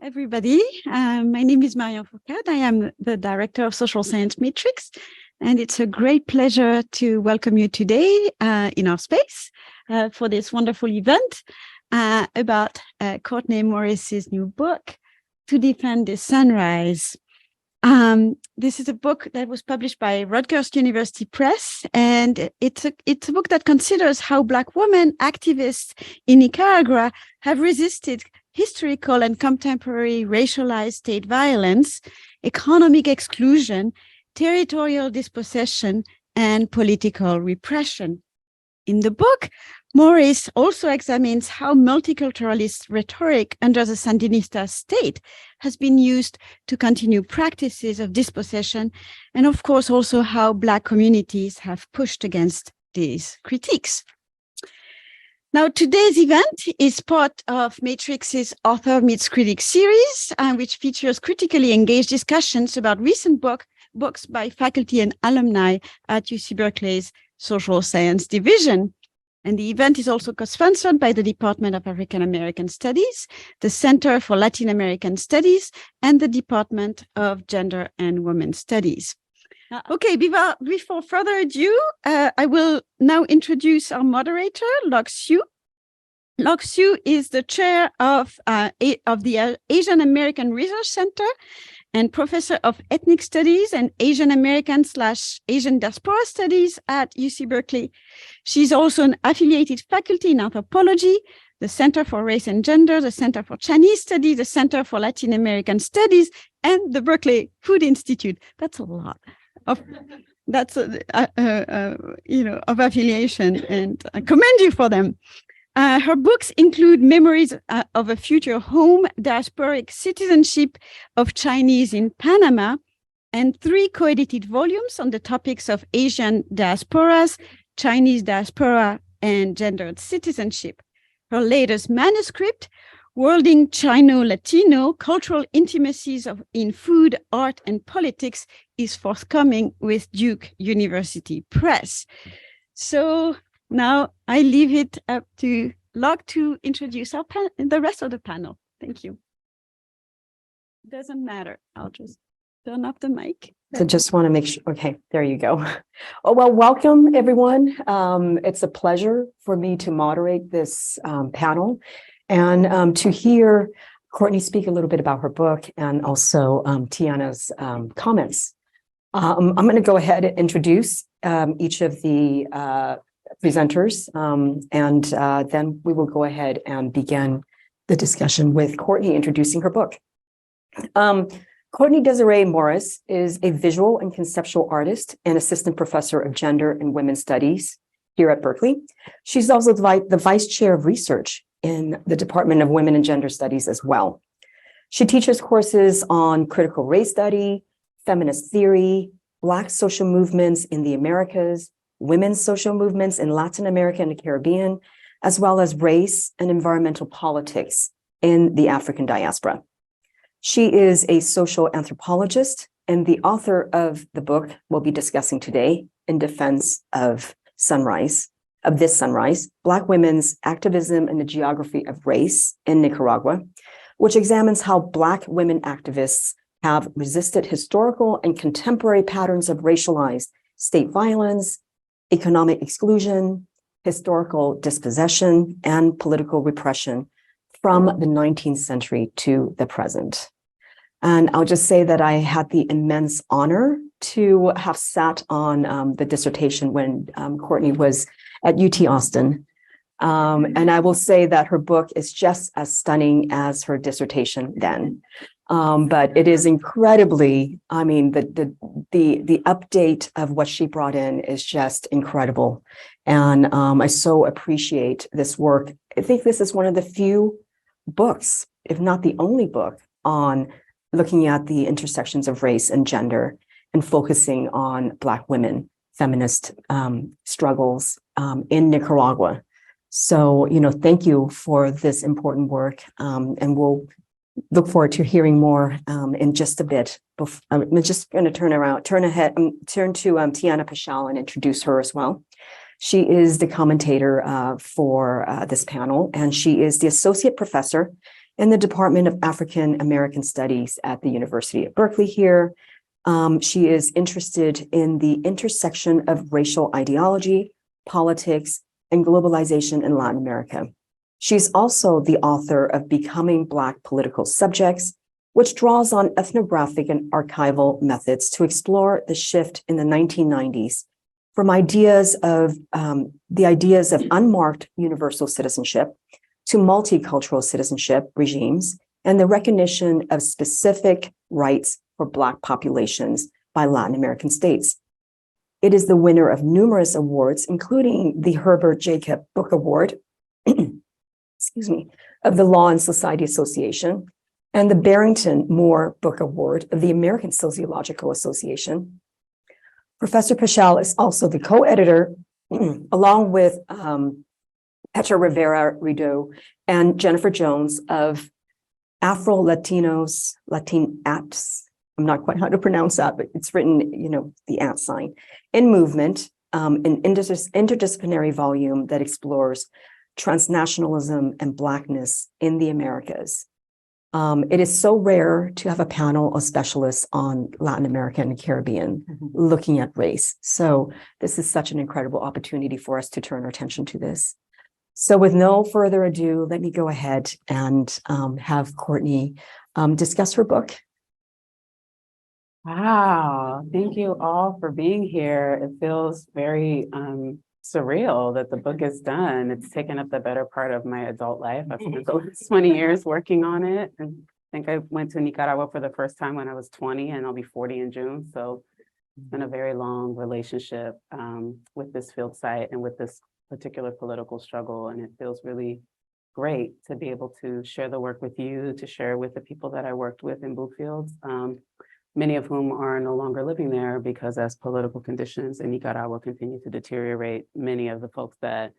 everybody. My name is Marion Foucault. I am the Director of Social Science Matrix, and it's a great pleasure to welcome you today in our space for this wonderful event about Courtney Morris's new book, To Defend the Sunrise. This is a book that was published by Rutgers University Press, and it's a book that considers how Black women activists in Nicaragua have resisted historical and contemporary racialized state violence, economic exclusion, territorial dispossession, and political repression. In the book, Morris also examines how multiculturalist rhetoric under the Sandinista state has been used to continue practices of dispossession, and of course also how Black communities have pushed against these critiques. Now, today's event is part of Matrix's Author Meets Critic series, which features critically engaged discussions about recent books by faculty and alumni at UC Berkeley's Social Science Division. And the event is also co-sponsored by the Department of African American Studies, the Center for Latin American Studies, and the Department of Gender and Women's Studies. Okay, before further ado, I will now introduce our moderator, Lok Siu. Lok Siu is the chair of the Asian American Research Center and professor of ethnic studies and Asian American/Asian diaspora studies at UC Berkeley. She's also an affiliated faculty in anthropology, the Center for Race and Gender, the Center for Chinese Studies, the Center for Latin American Studies, and the Berkeley Food Institute. That's a lot of of affiliation, and I commend you for them. Her books include Memories of a Future Home, Diasporic Citizenship of Chinese in Panama, and 3 co-edited volumes on the topics of Asian diasporas, Chinese diaspora, and gendered citizenship. Her latest manuscript, Worlding Chino-Latino, Cultural Intimacies in Food, Art, and Politics, is forthcoming with Duke University Press. So now I leave it up to Lok to introduce the rest of the panel. Thank you. Doesn't matter. I'll just turn off the mic. So just want to make sure. Okay, there you go. Oh, well, welcome, everyone. It's a pleasure for me to moderate this panel and to hear Courtney speak a little bit about her book and also Tianna's comments. I'm going to go ahead and introduce each of the presenters, and then we will go ahead and begin the discussion with Courtney introducing her book. Courtney Desiree Morris is a visual and conceptual artist and assistant professor of gender and women's studies here at Berkeley. She's also the vice chair of research in the Department of Women and Gender Studies as well. She teaches courses on critical race study, feminist theory, Black social movements in the Americas, women's social movements in Latin America and the Caribbean, as well as race and environmental politics in the African diaspora. She is a social anthropologist and the author of the book we'll be discussing today, In Defense of this Sunrise, Black Women's Activism and the Geography of Race in Nicaragua, which examines how Black women activists have resisted historical and contemporary patterns of racialized state violence, economic exclusion, historical dispossession, and political repression from the 19th century to the present. And I'll just say that I had the immense honor to have sat on the dissertation when Courtney was at UT Austin. And I will say that her book is just as stunning as her dissertation then. But it is incredibly, I mean, the update of what she brought in is just incredible. And I so appreciate this work. I think this is one of the few books, if not the only book, on looking at the intersections of race and gender and focusing on Black women, feminist struggles in Nicaragua. So, thank you for this important work. And we'll look forward to hearing more in just a bit. I'm just going to turn to Tianna Paschel and introduce her as well. She is the commentator for this panel, and she is the associate professor in the Department of African American Studies at the University of Berkeley here. She is interested in the intersection of racial ideology, politics, and globalization in Latin America. She's also the author of Becoming Black Political Subjects, which draws on ethnographic and archival methods to explore the shift in the 1990s from ideas of unmarked universal citizenship to multicultural citizenship regimes and the recognition of specific rights for Black populations by Latin American states. It is the winner of numerous awards, including the Herbert Jacob Book Award, excuse me, of the Law and Society Association, and the Barrington Moore Book Award of the American Sociological Association. Professor Paschel is also the co-editor, along with Petra Rivera-Rideau and Jennifer Jones of Afro-Latinos, Latinx, I'm not quite how to pronounce that, but it's written, the @ sign, in movement, an interdisciplinary volume that explores transnationalism and Blackness in the Americas. It is so rare to have a panel of specialists on Latin America and the Caribbean looking at race. So this is such an incredible opportunity for us to turn our attention to this. So with no further ado, let me go ahead and have Courtney discuss her book. Wow, thank you all for being here. It feels very surreal that the book is done. It's taken up the better part of my adult life. I've spent the last 20 years working on it. And I think I went to Nicaragua for the first time when I was 20, and I'll be 40 in June. So it's been a very long relationship with this field site and with this particular political struggle. And it feels really great to be able to share the work with you, to share with the people that I worked with in Bluefields. Many of whom are no longer living there because as political conditions in Nicaragua continue to deteriorate, many of the folks that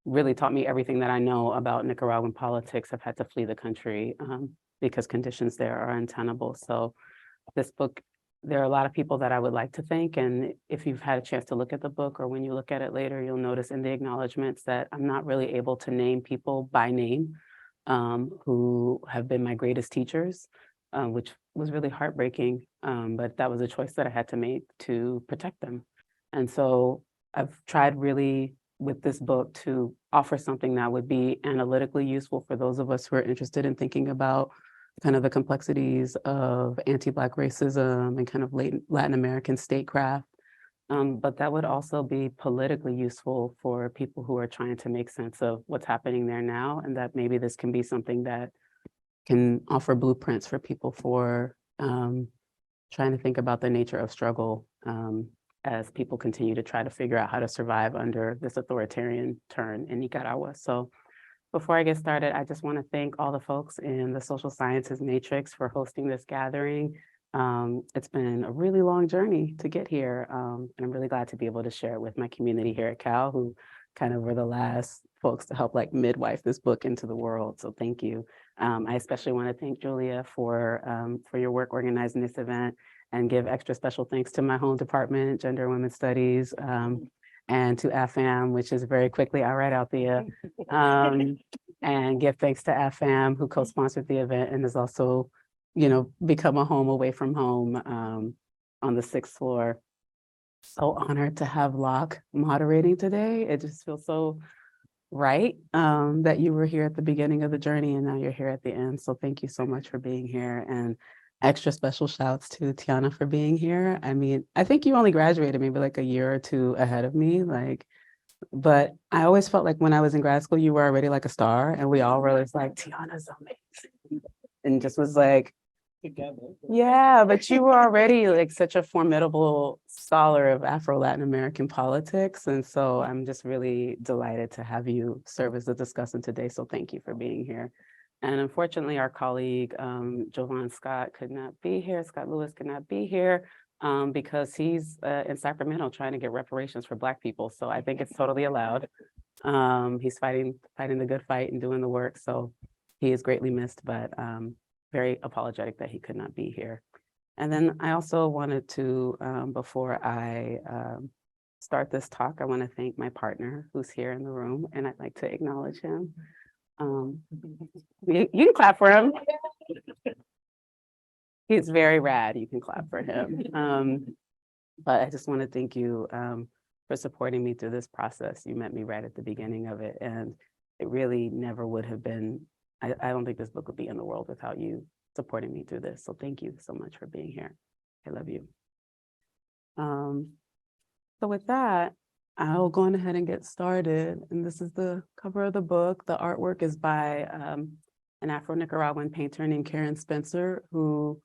really taught me everything that I know about Nicaraguan politics have had to flee the country because conditions there are untenable. So this book, there are a lot of people that I would like to thank. And if you've had a chance to look at the book or when you look at it later, you'll notice in the acknowledgements that I'm not really able to name people by name who have been my greatest teachers. Which was really heartbreaking, but that was a choice that I had to make to protect them. And so I've tried really with this book to offer something that would be analytically useful for those of us who are interested in thinking about kind of the complexities of anti-Black racism and kind of Latin American statecraft. But that would also be politically useful for people who are trying to make sense of what's happening there now, and that maybe this can be something that can offer blueprints for people for trying to think about the nature of struggle as people continue to try to figure out how to survive under this authoritarian turn in Nicaragua. So before I get started, I just want to thank all the folks in the Social Sciences Matrix for hosting this gathering. It's been a really long journey to get here, and I'm really glad to be able to share it with my community here at Cal, who kind of were the last folks to help midwife this book into the world. So thank you. I especially want to thank Julia for your work organizing this event, and give extra special thanks to my home department, Gender and Women's Studies, and to AFAM, which is very quickly, all right, Althea, and give thanks to AFAM, who co-sponsored the event and has also, become a home away from home on the 6th floor. So honored to have Locke moderating today. It just feels so right that you were here at the beginning of the journey and now you're here at the end. So thank you so much for being here, and extra special shouts to Tianna for being here. I mean, I think you only graduated maybe a year or two ahead of me, but I always felt like when I was in grad school, you were already a star, and we all were just Tianna's amazing, and just was together. Yeah, but you were already such a formidable scholar of Afro-Latin American politics. And so I'm just really delighted to have you serve as the discussant today. So thank you for being here. And unfortunately, our colleague, Jovan Scott could not be here. Scott Lewis could not be here because he's in Sacramento trying to get reparations for Black people. So I think it's totally allowed. He's fighting the good fight and doing the work. So he is greatly missed, but very apologetic that he could not be here. And then I also wanted to, before I start this talk, I want to thank my partner who's here in the room, and I'd like to acknowledge him. You can clap for him. He's very rad. You can clap for him. But I just want to thank you for supporting me through this process. You met me right at the beginning of it, and it really never would have been, I don't think this book would be in the world without you supporting me through this. So thank you so much for being here. I love you. So with that, I'll go on ahead and get started. And this is the cover of the book. The artwork is by an Afro-Nicaraguan painter named Karen Spencer, who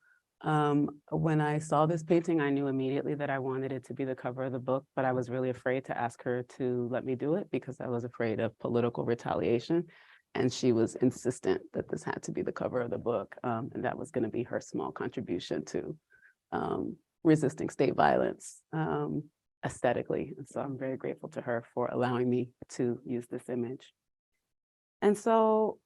when I saw this painting, I knew immediately that I wanted it to be the cover of the book, but I was really afraid to ask her to let me do it because I was afraid of political retaliation. And she was insistent that this had to be the cover of the book. And that was going to be her small contribution to resisting state violence aesthetically. And so I'm very grateful to her for allowing me to use this image. And so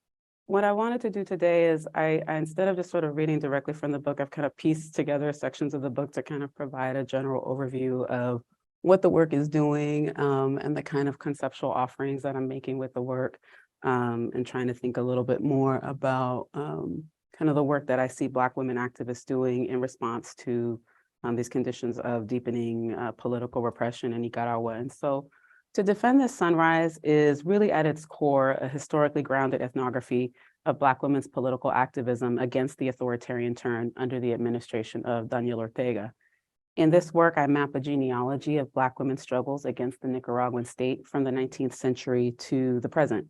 what I wanted to do today is I instead of just sort of reading directly from the book, I've kind of pieced together sections of the book to kind of provide a general overview of what the work is doing and the kind of conceptual offerings that I'm making with the work, and trying to think a little bit more about kind of the work that I see Black women activists doing in response to these conditions of deepening political repression in Nicaragua. And so To Defend This Sunrise is really at its core a historically grounded ethnography of Black women's political activism against the authoritarian turn under the administration of Daniel Ortega. In this work, I map a genealogy of Black women's struggles against the Nicaraguan state from the 19th century to the present.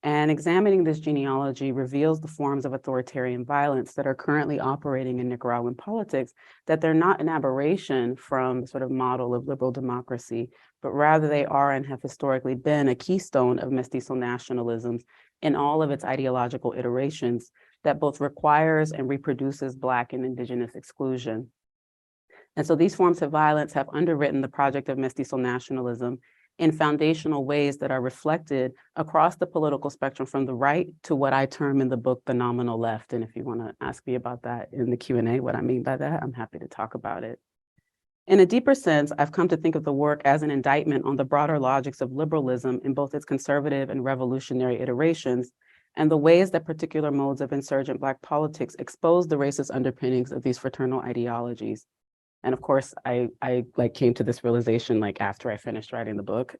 And examining this genealogy reveals the forms of authoritarian violence that are currently operating in Nicaraguan politics, that they're not an aberration from the sort of model of liberal democracy, but rather they are and have historically been a keystone of mestizo nationalism in all of its ideological iterations that both requires and reproduces Black and Indigenous exclusion. And so these forms of violence have underwritten the project of mestizo nationalism in foundational ways that are reflected across the political spectrum from the right to what I term in the book, the nominal left. And if you want to ask me about that in the Q&A, what I mean by that, I'm happy to talk about it. In a deeper sense, I've come to think of the work as an indictment on the broader logics of liberalism in both its conservative and revolutionary iterations, and the ways that particular modes of insurgent Black politics expose the racist underpinnings of these fraternal ideologies. And of course, I came to this realization after I finished writing the book,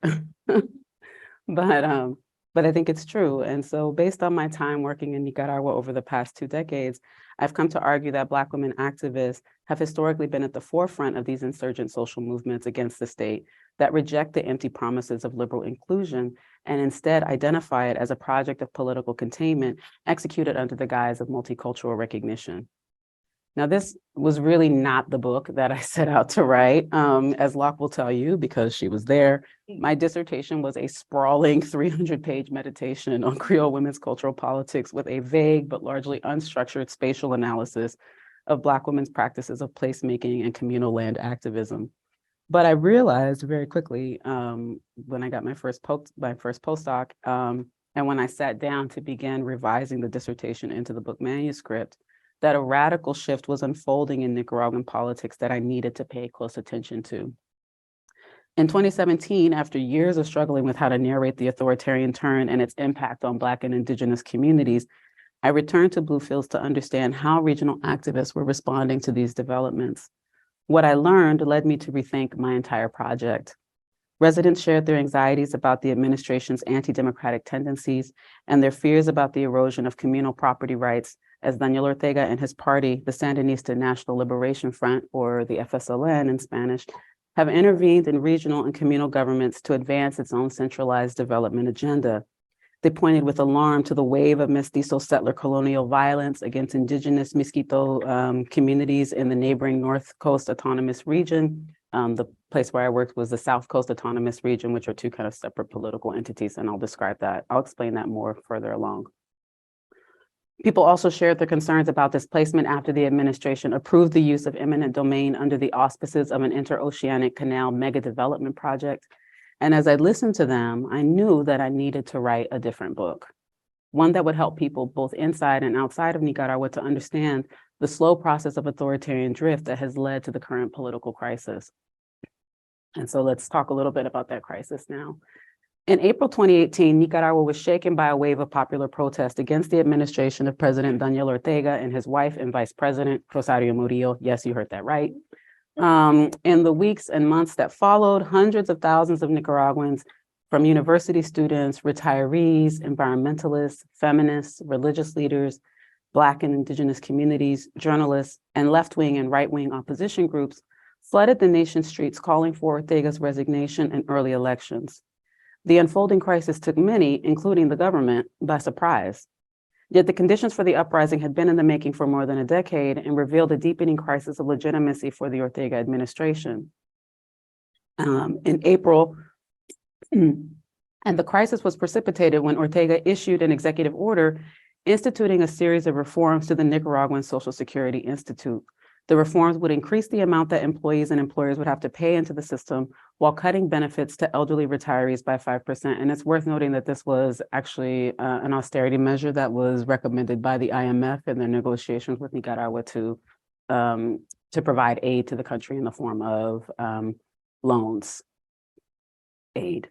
but I think it's true. And so based on my time working in Nicaragua over the past 2 decades, I've come to argue that Black women activists have historically been at the forefront of these insurgent social movements against the state that reject the empty promises of liberal inclusion and instead identify it as a project of political containment executed under the guise of multicultural recognition. Now, this was really not the book that I set out to write, as Locke will tell you, because she was there. My dissertation was a sprawling 300-page meditation on Creole women's cultural politics with a vague but largely unstructured spatial analysis of Black women's practices of placemaking and communal land activism. But I realized very quickly when I got my first postdoc, and when I sat down to begin revising the dissertation into the book manuscript, that a radical shift was unfolding in Nicaraguan politics that I needed to pay close attention to. In 2017, after years of struggling with how to narrate the authoritarian turn and its impact on Black and Indigenous communities, I returned to Bluefields to understand how regional activists were responding to these developments. What I learned led me to rethink my entire project. Residents shared their anxieties about the administration's anti-democratic tendencies and their fears about the erosion of communal property rights as Daniel Ortega and his party, the Sandinista National Liberation Front, or the FSLN in Spanish, have intervened in regional and communal governments to advance its own centralized development agenda. They pointed with alarm to the wave of mestizo settler colonial violence against Indigenous Miskito communities in the neighboring North Coast Autonomous Region. The place where I worked was the South Coast Autonomous Region, which are 2 kind of separate political entities, and I'll describe that. I'll explain that more further along. People also shared their concerns about displacement after the administration approved the use of eminent domain under the auspices of an interoceanic canal mega development project. And as I listened to them, I knew that I needed to write a different book, one that would help people both inside and outside of Nicaragua to understand the slow process of authoritarian drift that has led to the current political crisis. And so let's talk a little bit about that crisis now. In April 2018, Nicaragua was shaken by a wave of popular protest against the administration of President Daniel Ortega and his wife and Vice President Rosario Murillo. Yes, you heard that right. In the weeks and months that followed, hundreds of thousands of Nicaraguans, from university students, retirees, environmentalists, feminists, religious leaders, Black and Indigenous communities, journalists, and left-wing and right-wing opposition groups, flooded the nation's streets calling for Ortega's resignation and early elections. The unfolding crisis took many, including the government, by surprise. Yet the conditions for the uprising had been in the making for more than a decade and revealed a deepening crisis of legitimacy for the Ortega administration. In April, and the crisis was precipitated when Ortega issued an executive order instituting a series of reforms to the Nicaraguan Social Security Institute. The reforms would increase the amount that employees and employers would have to pay into the system while cutting benefits to elderly retirees by 5%. And it's worth noting that this was actually an austerity measure that was recommended by the IMF in their negotiations with Nicaragua to provide aid to the country in the form of loans aid.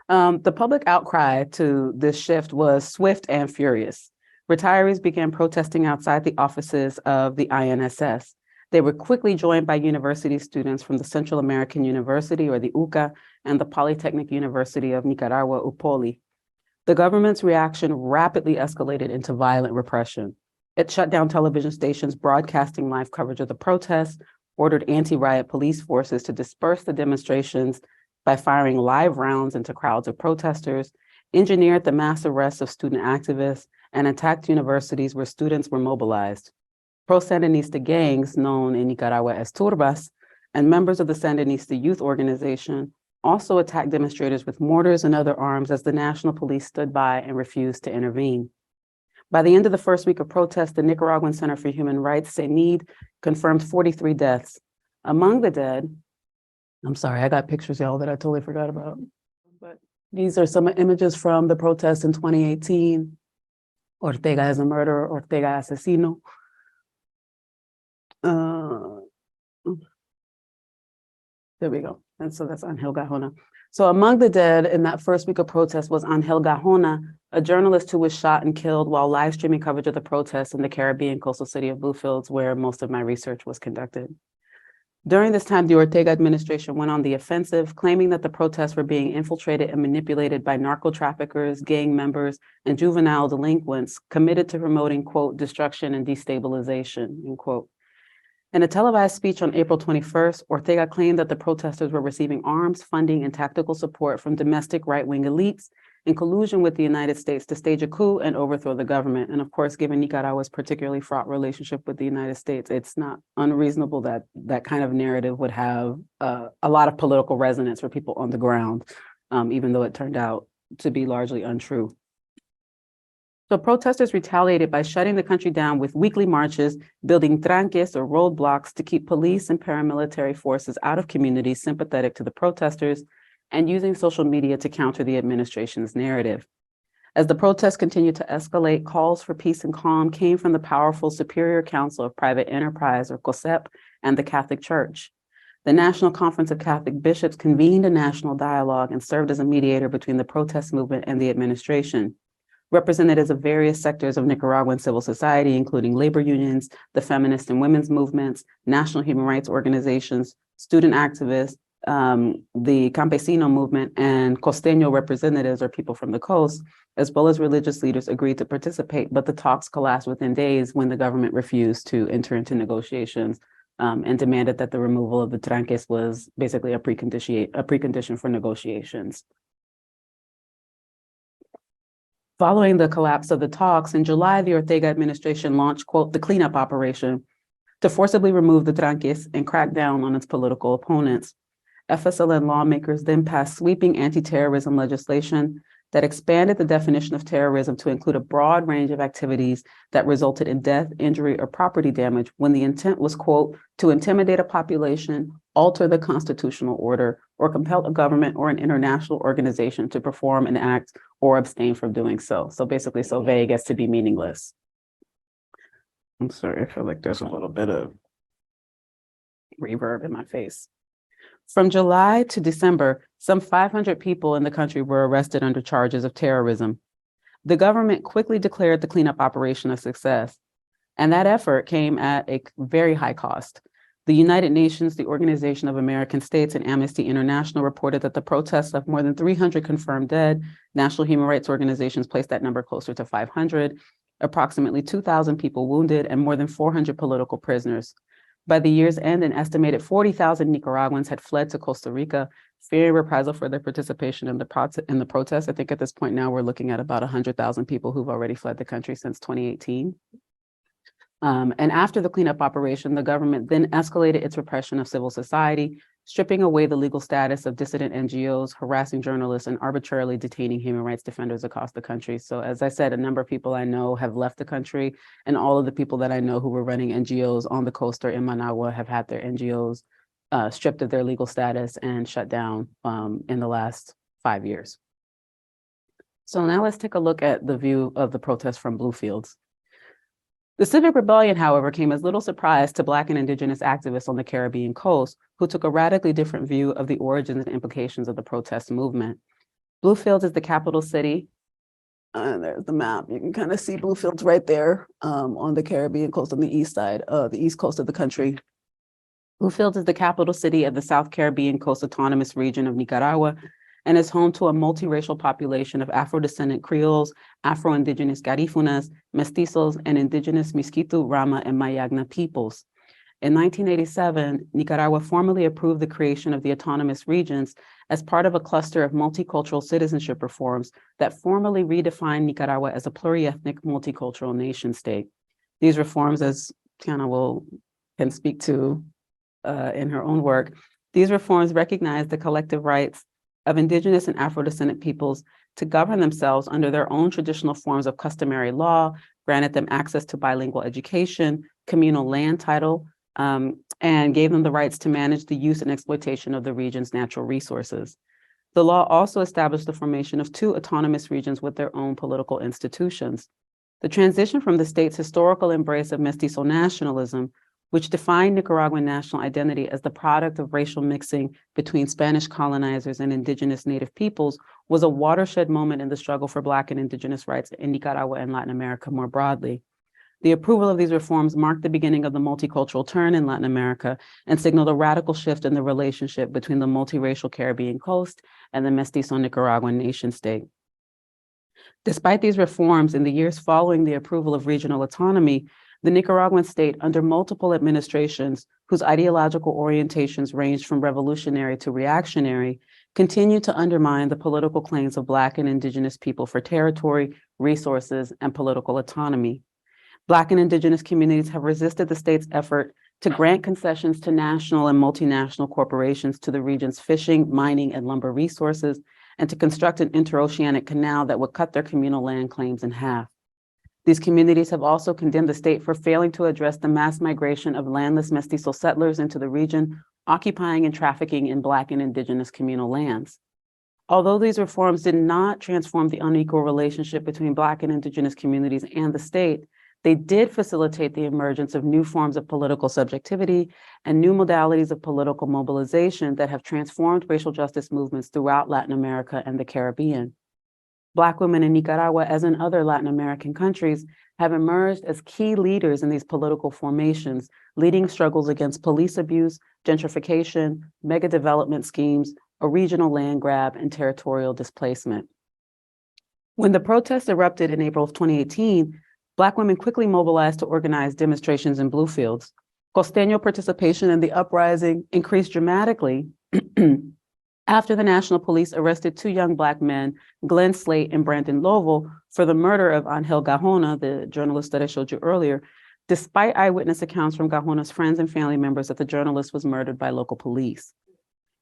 The public outcry to this shift was swift and furious. Retirees began protesting outside the offices of the INSS. They were quickly joined by university students from the Central American University, or the UCA, and the Polytechnic University of Nicaragua, UPOLI. The government's reaction rapidly escalated into violent repression. It shut down television stations broadcasting live coverage of the protests, ordered anti-riot police forces to disperse the demonstrations by firing live rounds into crowds of protesters, engineered the mass arrests of student activists, and attacked universities where students were mobilized. Pro-Sandinista gangs, known in Nicaragua as turbas, and members of the Sandinista Youth Organization also attacked demonstrators with mortars and other arms as the national police stood by and refused to intervene. By the end of the first week of protests, the Nicaraguan Center for Human Rights, CENID, confirmed 43 deaths. Among the dead, I'm sorry, I got pictures, y'all, that I totally forgot about. But these are some images from the protests in 2018. Ortega is a murderer, Ortega asesino. There we go. And so that's Angel Gajona. So among the dead in that first week of protest was Angel Gajona, a journalist who was shot and killed while live streaming coverage of the protests in the Caribbean coastal city of Bluefields, where most of my research was conducted. During this time, the Ortega administration went on the offensive, claiming that the protests were being infiltrated and manipulated by narco traffickers, gang members, and juvenile delinquents committed to promoting, quote, destruction and destabilization, end quote. In a televised speech on April 21st, Ortega claimed that the protesters were receiving arms, funding, and tactical support from domestic right-wing elites in collusion with the United States to stage a coup and overthrow the government. And of course, given Nicaragua's particularly fraught relationship with the United States, it's not unreasonable that that kind of narrative would have a lot of political resonance for people on the ground, even though it turned out to be largely untrue. So protesters retaliated by shutting the country down with weekly marches, building tranques or roadblocks to keep police and paramilitary forces out of communities sympathetic to the protesters, and using social media to counter the administration's narrative. As the protests continued to escalate, calls for peace and calm came from the powerful Superior Council of Private Enterprise, or COSEP, and the Catholic Church. The National Conference of Catholic Bishops convened a national dialogue and served as a mediator between the protest movement and the administration. Representatives of various sectors of Nicaraguan civil society, including labor unions, the feminist and women's movements, national human rights organizations, student activists, the Campesino movement, and Costeño representatives, or people from the coast, as well as religious leaders, agreed to participate, but the talks collapsed within days when the government refused to enter into negotiations and demanded that the removal of the tranques was basically a precondition for negotiations. Following the collapse of the talks, in July, the Ortega administration launched, quote, the cleanup operation to forcibly remove the tranques and crack down on its political opponents. FSLN lawmakers then passed sweeping anti-terrorism legislation that expanded the definition of terrorism to include a broad range of activities that resulted in death, injury, or property damage when the intent was, quote, to intimidate a population, alter the constitutional order, or compel a government or an international organization to perform an act or abstain from doing so. So basically so vague as to be meaningless. I'm sorry, I feel like there's a little bit of reverb in my face. From July to December, some 500 people in the country were arrested under charges of terrorism. The government quickly declared the cleanup operation a success, and that effort came at a very high cost. The United Nations, the Organization of American States, and Amnesty International reported that the protests left more than 300 confirmed dead. National human rights organizations placed that number closer to 500, approximately 2,000 people wounded, and more than 400 political prisoners. By the year's end, an estimated 40,000 Nicaraguans had fled to Costa Rica, fearing reprisal for their participation in the protests. I think at this point now we're looking at about 100,000 people who've already fled the country since 2018. And after the cleanup operation, the government then escalated its repression of civil society, stripping away the legal status of dissident NGOs, harassing journalists, and arbitrarily detaining human rights defenders across the country. So as I said, a number of people I know have left the country, and all of the people that I know who were running NGOs on the coast or in Managua have had their NGOs stripped of their legal status and shut down in the last 5 years. So now let's take a look at the view of the protests from Bluefields. The civic rebellion, however, came as little surprise to Black and Indigenous activists on the Caribbean coast, who took a radically different view of the origins and implications of the protest movement. Bluefields is the capital city. There's the map. You can kind of see Bluefields right there on the Caribbean coast on the east side, the east coast of the country. Bluefields is the capital city of the South Caribbean Coast Autonomous Region of Nicaragua, and is home to a multiracial population of Afro-descendant Creoles, Afro-Indigenous Garifunas, Mestizos, and Indigenous Miskitu, Rama, and Mayagna peoples. In 1987, Nicaragua formally approved the creation of the autonomous regions as part of a cluster of multicultural citizenship reforms that formally redefined Nicaragua as a pluriethnic multicultural nation state. These reforms, as Tianna can speak to in her own work, these reforms recognize the collective rights of Indigenous and Afro-descendant peoples to govern themselves under their own traditional forms of customary law, granted them access to bilingual education, communal land title, and gave them the rights to manage the use and exploitation of the region's natural resources. The law also established the formation of 2 autonomous regions with their own political institutions. The transition from the state's historical embrace of mestizo nationalism, which defined Nicaraguan national identity as the product of racial mixing between Spanish colonizers and indigenous native peoples, was a watershed moment in the struggle for Black and Indigenous rights in Nicaragua and Latin America more broadly. The approval of these reforms marked the beginning of the multicultural turn in Latin America and signaled a radical shift in the relationship between the multiracial Caribbean coast and the mestizo Nicaraguan nation state. Despite these reforms, in the years following the approval of regional autonomy, the Nicaraguan state, under multiple administrations whose ideological orientations ranged from revolutionary to reactionary, continued to undermine the political claims of Black and Indigenous people for territory, resources, and political autonomy. Black and Indigenous communities have resisted the state's effort to grant concessions to national and multinational corporations to the region's fishing, mining, and lumber resources, and to construct an interoceanic canal that would cut their communal land claims in half. These communities have also condemned the state for failing to address the mass migration of landless mestizo settlers into the region, occupying and trafficking in Black and Indigenous communal lands. Although these reforms did not transform the unequal relationship between Black and Indigenous communities and the state, they did facilitate the emergence of new forms of political subjectivity and new modalities of political mobilization that have transformed racial justice movements throughout Latin America and the Caribbean. Black women in Nicaragua, as in other Latin American countries, have emerged as key leaders in these political formations, leading struggles against police abuse, gentrification, mega development schemes, a regional land grab, and territorial displacement. When the protests erupted in April of 2018, Black women quickly mobilized to organize demonstrations in Bluefields. Costeño participation in the uprising increased dramatically after the National Police arrested 2 young Black men, Glenn Slate and Brandon Lovell, for the murder of Angel Gajona, the journalist that I showed you earlier, despite eyewitness accounts from Gajona's friends and family members that the journalist was murdered by local police.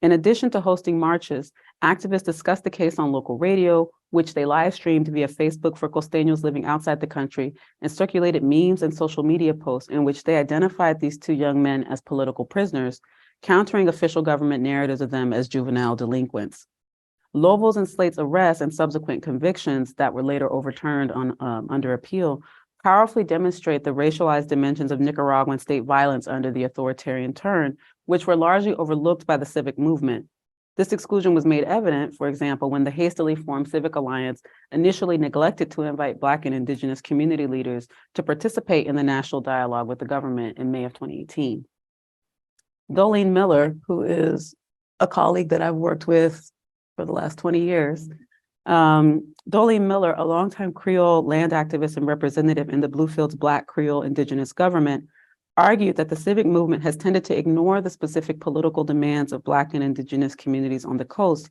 In addition to hosting marches, activists discussed the case on local radio, which they live streamed via Facebook for Costeños living outside the country, and circulated memes and social media posts in which they identified these 2 young men as political prisoners, countering official government narratives of them as juvenile delinquents. Lovell's and Slate's arrests and subsequent convictions that were later overturned under appeal powerfully demonstrate the racialized dimensions of Nicaraguan state violence under the authoritarian turn, which were largely overlooked by the civic movement. This exclusion was made evident, for example, when the hastily formed Civic Alliance initially neglected to invite Black and Indigenous community leaders to participate in the national dialogue with the government in May of 2018. Dolene Miller, who is a colleague that I've worked with for the last 20 years, Dolene Miller, a longtime Creole land activist and representative in the Bluefields Black Creole Indigenous government, argued that the civic movement has tended to ignore the specific political demands of Black and Indigenous communities on the coast,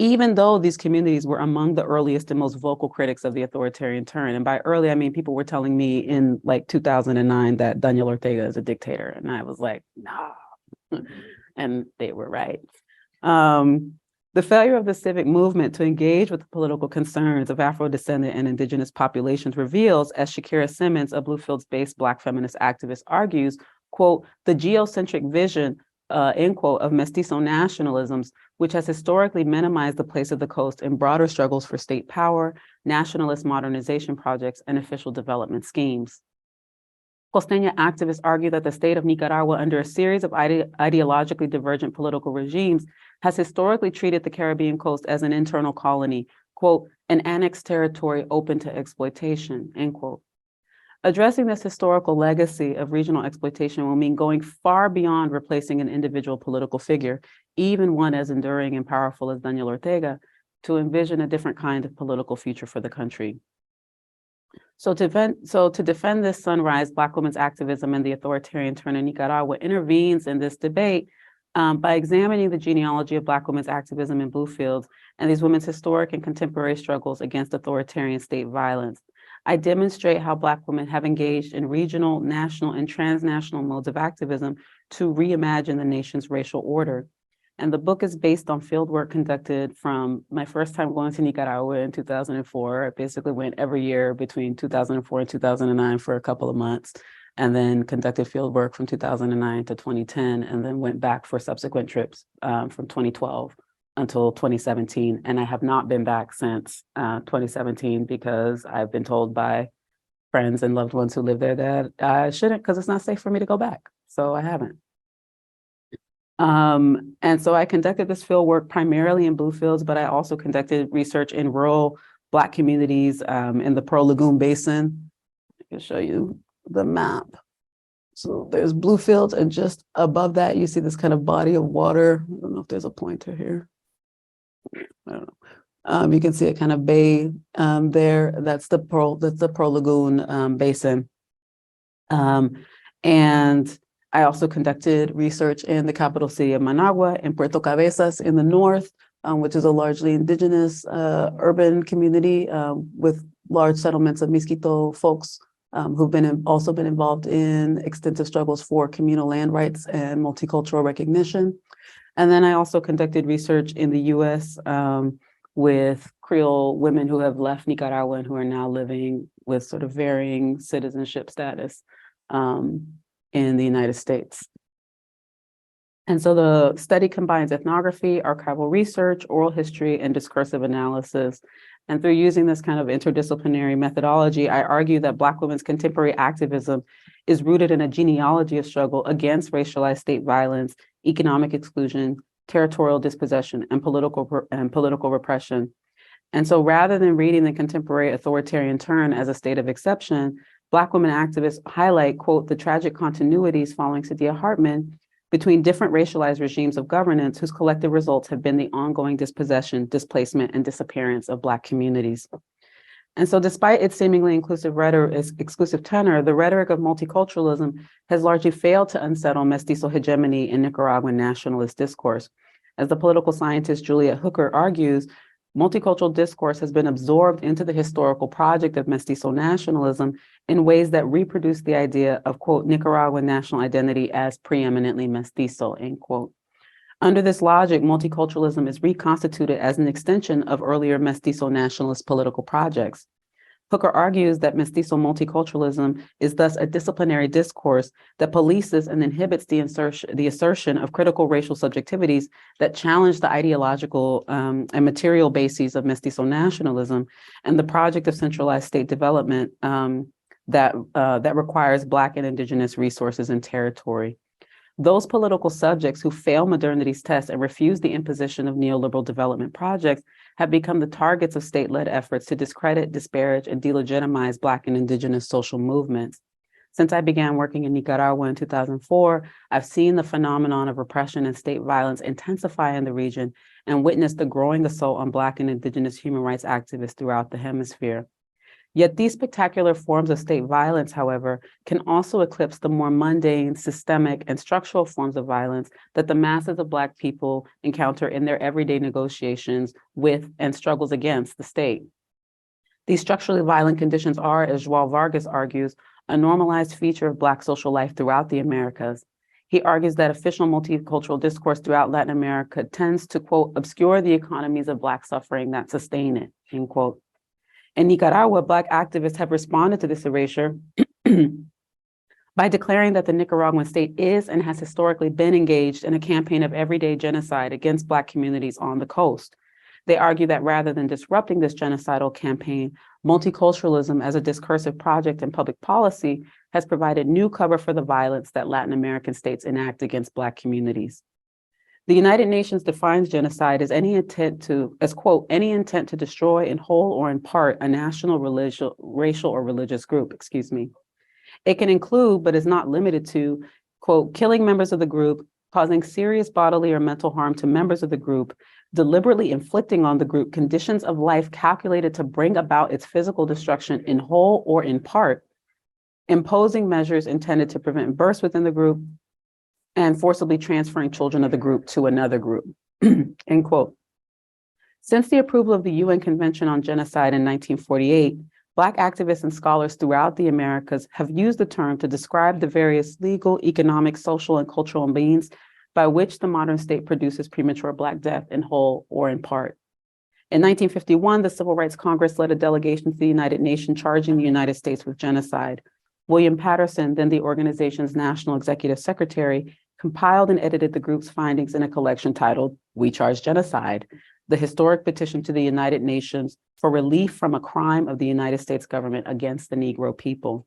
even though these communities were among the earliest and most vocal critics of the authoritarian turn. And by early, I mean, people were telling me in like 2009 that Daniel Ortega is a dictator. And I was like, no. And they were right. The failure of the civic movement to engage with the political concerns of Afro-descendant and Indigenous populations reveals, as Shakira Simmons, a Bluefields-based Black feminist activist, argues, quote, the geocentric vision, end quote, of mestizo nationalisms, which has historically minimized the place of the coast in broader struggles for state power, nationalist modernization projects, and official development schemes. Costeña activists argue that the state of Nicaragua, under a series of ideologically divergent political regimes, has historically treated the Caribbean coast as an internal colony, quote, an annexed territory open to exploitation, end quote. Addressing this historical legacy of regional exploitation will mean going far beyond replacing an individual political figure, even one as enduring and powerful as Daniel Ortega, to envision a different kind of political future for the country. So to defend this sunrise, Black women's activism and the authoritarian turn in Nicaragua intervenes in this debate by examining the genealogy of Black women's activism in Bluefields and these women's historic and contemporary struggles against authoritarian state violence. I demonstrate how Black women have engaged in regional, national, and transnational modes of activism to reimagine the nation's racial order. And the book is based on fieldwork conducted from my first time going to Nicaragua in 2004. I basically went every year between 2004 and 2009 for a couple of months, and then conducted fieldwork from 2009 to 2010, and then went back for subsequent trips from 2012 until 2017. And I have not been back since 2017 because I've been told by friends and loved ones who live there that I shouldn't because it's not safe for me to go back. So I haven't. And so I conducted this field work primarily in Bluefields, but I also conducted research in rural Black communities in the Pearl Lagoon Basin. I can show you the map. So there's Bluefields, and just above that, you see this kind of body of water. I don't know if there's a pointer here. I don't know. You can see a kind of bay there. That's the Pearl Lagoon Basin. And I also conducted research in the capital city of Managua, in Puerto Cabezas in the north, which is a largely indigenous urban community with large settlements of Miskito folks who've also been involved in extensive struggles for communal land rights and multicultural recognition. And then I also conducted research in the US with Creole women who have left Nicaragua and who are now living with sort of varying citizenship status in the United States. And so the study combines ethnography, archival research, oral history, and discursive analysis. And through using this kind of interdisciplinary methodology, I argue that Black women's contemporary activism is rooted in a genealogy of struggle against racialized state violence, economic exclusion, territorial dispossession, and political repression. And so rather than reading the contemporary authoritarian turn as a state of exception, Black women activists highlight, quote, the tragic continuities following Saidiya Hartman between different racialized regimes of governance whose collective results have been the ongoing dispossession, displacement, and disappearance of Black communities. And so despite its seemingly exclusive tenor, the rhetoric of multiculturalism has largely failed to unsettle mestizo hegemony in Nicaraguan nationalist discourse. As the political scientist Juliet Hooker argues, multicultural discourse has been absorbed into the historical project of mestizo nationalism in ways that reproduce the idea of, quote, Nicaraguan national identity as preeminently mestizo, end quote. Under this logic, multiculturalism is reconstituted as an extension of earlier mestizo nationalist political projects. Hooker argues that mestizo multiculturalism is thus a disciplinary discourse that polices and inhibits the assertion of critical racial subjectivities that challenge the ideological and material bases of mestizo nationalism and the project of centralized state development that requires Black and Indigenous resources and territory. Those political subjects who fail modernity's test and refuse the imposition of neoliberal development projects have become the targets of state-led efforts to discredit, disparage, and delegitimize Black and Indigenous social movements. Since I began working in Nicaragua in 2004, I've seen the phenomenon of repression and state violence intensify in the region and witnessed the growing assault on Black and Indigenous human rights activists throughout the hemisphere. Yet these spectacular forms of state violence, however, can also eclipse the more mundane, systemic, and structural forms of violence that the masses of Black people encounter in their everyday negotiations with and struggles against the state. These structurally violent conditions are, as João Vargas argues, a normalized feature of Black social life throughout the Americas. He argues that official multicultural discourse throughout Latin America tends to, quote, obscure the economies of Black suffering that sustain it, end quote. In Nicaragua, Black activists have responded to this erasure by declaring that the Nicaraguan state is and has historically been engaged in a campaign of everyday genocide against Black communities on the coast. They argue that rather than disrupting this genocidal campaign, multiculturalism as a discursive project in public policy has provided new cover for the violence that Latin American states enact against Black communities. The United Nations defines genocide as any intent to, quote, any intent to destroy in whole or in part a national, racial, or religious group, excuse me. It can include, but is not limited to, quote, killing members of the group, causing serious bodily or mental harm to members of the group, deliberately inflicting on the group conditions of life calculated to bring about its physical destruction in whole or in part, imposing measures intended to prevent births within the group, and forcibly transferring children of the group to another group, end quote. Since the approval of the UN Convention on Genocide in 1948, Black activists and scholars throughout the Americas have used the term to describe the various legal, economic, social, and cultural means by which the modern state produces premature Black death in whole or in part. In 1951, the Civil Rights Congress led a delegation to the United Nations charging the United States with genocide. William Patterson, then the organization's national executive secretary, compiled and edited the group's findings in a collection titled "We Charge Genocide," the historic petition to the United Nations for relief from a crime of the United States government against the Negro people.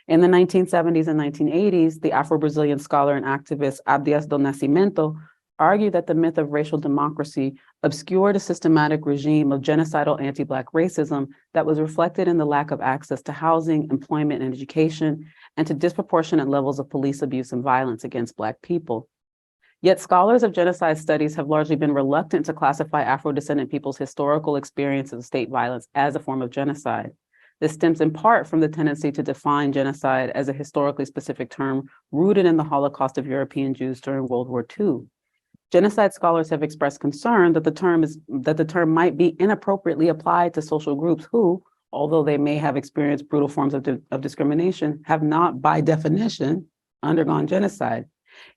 In the 1970s and 1980s, the Afro-Brazilian scholar and activist Abdias do Nascimento argued that the myth of racial democracy obscured a systematic regime of genocidal anti-Black racism that was reflected in the lack of access to housing, employment, and education, and to disproportionate levels of police abuse and violence against Black people. Yet scholars of genocide studies have largely been reluctant to classify Afro-descendant people's historical experiences of state violence as a form of genocide. This stems in part from the tendency to define genocide as a historically specific term rooted in the Holocaust of European Jews during World War II. Genocide scholars have expressed concern that the term might be inappropriately applied to social groups who, although they may have experienced brutal forms of discrimination, have not, by definition, undergone genocide.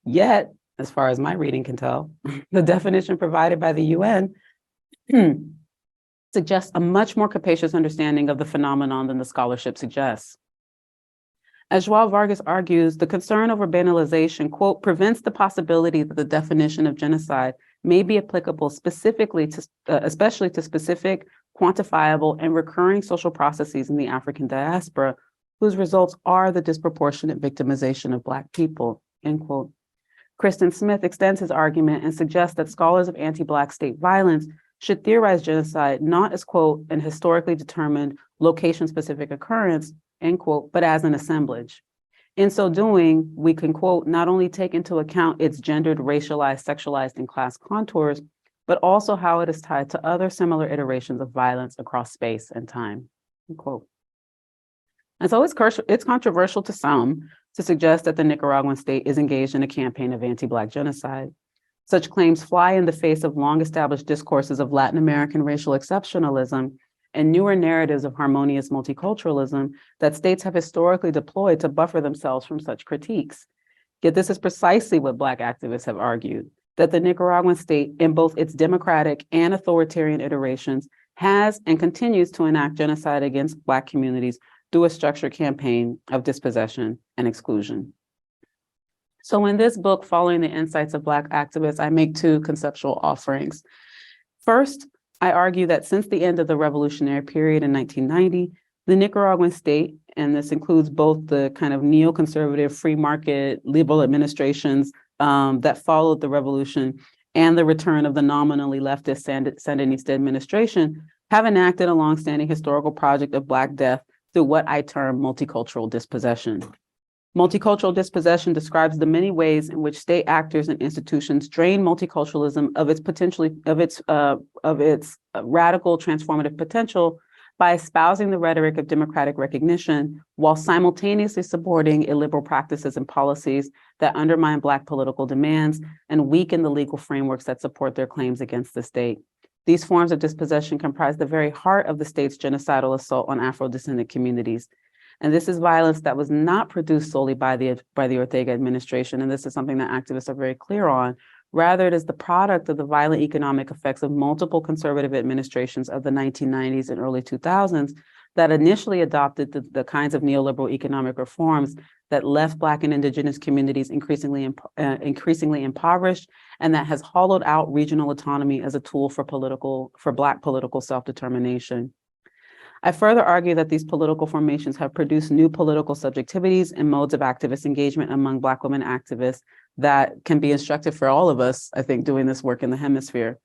Yet, as far as my reading can tell, the definition provided by the UN suggests a much more capacious understanding of the phenomenon than the scholarship suggests. As João Vargas argues, the concern over banalization, quote, prevents the possibility that the definition of genocide may be applicable specifically to, especially to specific, quantifiable, and recurring social processes in the African diaspora, whose results are the disproportionate victimization of Black people, end quote. Kristen Smith extends his argument and suggests that scholars of anti-Black state violence should theorize genocide not as, quote, an historically determined location-specific occurrence, end quote, but as an assemblage. In so doing, we can, quote, not only take into account its gendered, racialized, sexualized, and class contours, but also how it is tied to other similar iterations of violence across space and time, end quote. And so it's controversial to some to suggest that the Nicaraguan state is engaged in a campaign of anti-Black genocide. Such claims fly in the face of long-established discourses of Latin American racial exceptionalism and newer narratives of harmonious multiculturalism that states have historically deployed to buffer themselves from such critiques. Yet this is precisely what Black activists have argued, that the Nicaraguan state, in both its democratic and authoritarian iterations, has and continues to enact genocide against Black communities through a structured campaign of dispossession and exclusion. So in this book, Following the Insights of Black Activists, I make two conceptual offerings. First, I argue that since the end of the revolutionary period in 1990, the Nicaraguan state, and this includes both the kind of neoconservative free market liberal administrations that followed the revolution and the return of the nominally leftist Sandinista administration have enacted a longstanding historical project of Black death through what I term multicultural dispossession. Multicultural dispossession describes the many ways in which state actors and institutions drain multiculturalism of its radical transformative potential by espousing the rhetoric of democratic recognition while simultaneously supporting illiberal practices and policies that undermine Black political demands and weaken the legal frameworks that support their claims against the state. These forms of dispossession comprise the very heart of the state's genocidal assault on Afro-descendant communities. And this is violence that was not produced solely by the Ortega administration, and this is something that activists are very clear on. Rather, it is the product of the violent economic effects of multiple conservative administrations of the 1990s and early 2000s that initially adopted the kinds of neoliberal economic reforms that left Black and Indigenous communities increasingly impoverished, and that has hollowed out regional autonomy as a tool for Black political self-determination. I further argue that these political formations have produced new political subjectivities and modes of activist engagement among Black women activists that can be instructive for all of us, I think, doing this work in the hemisphere.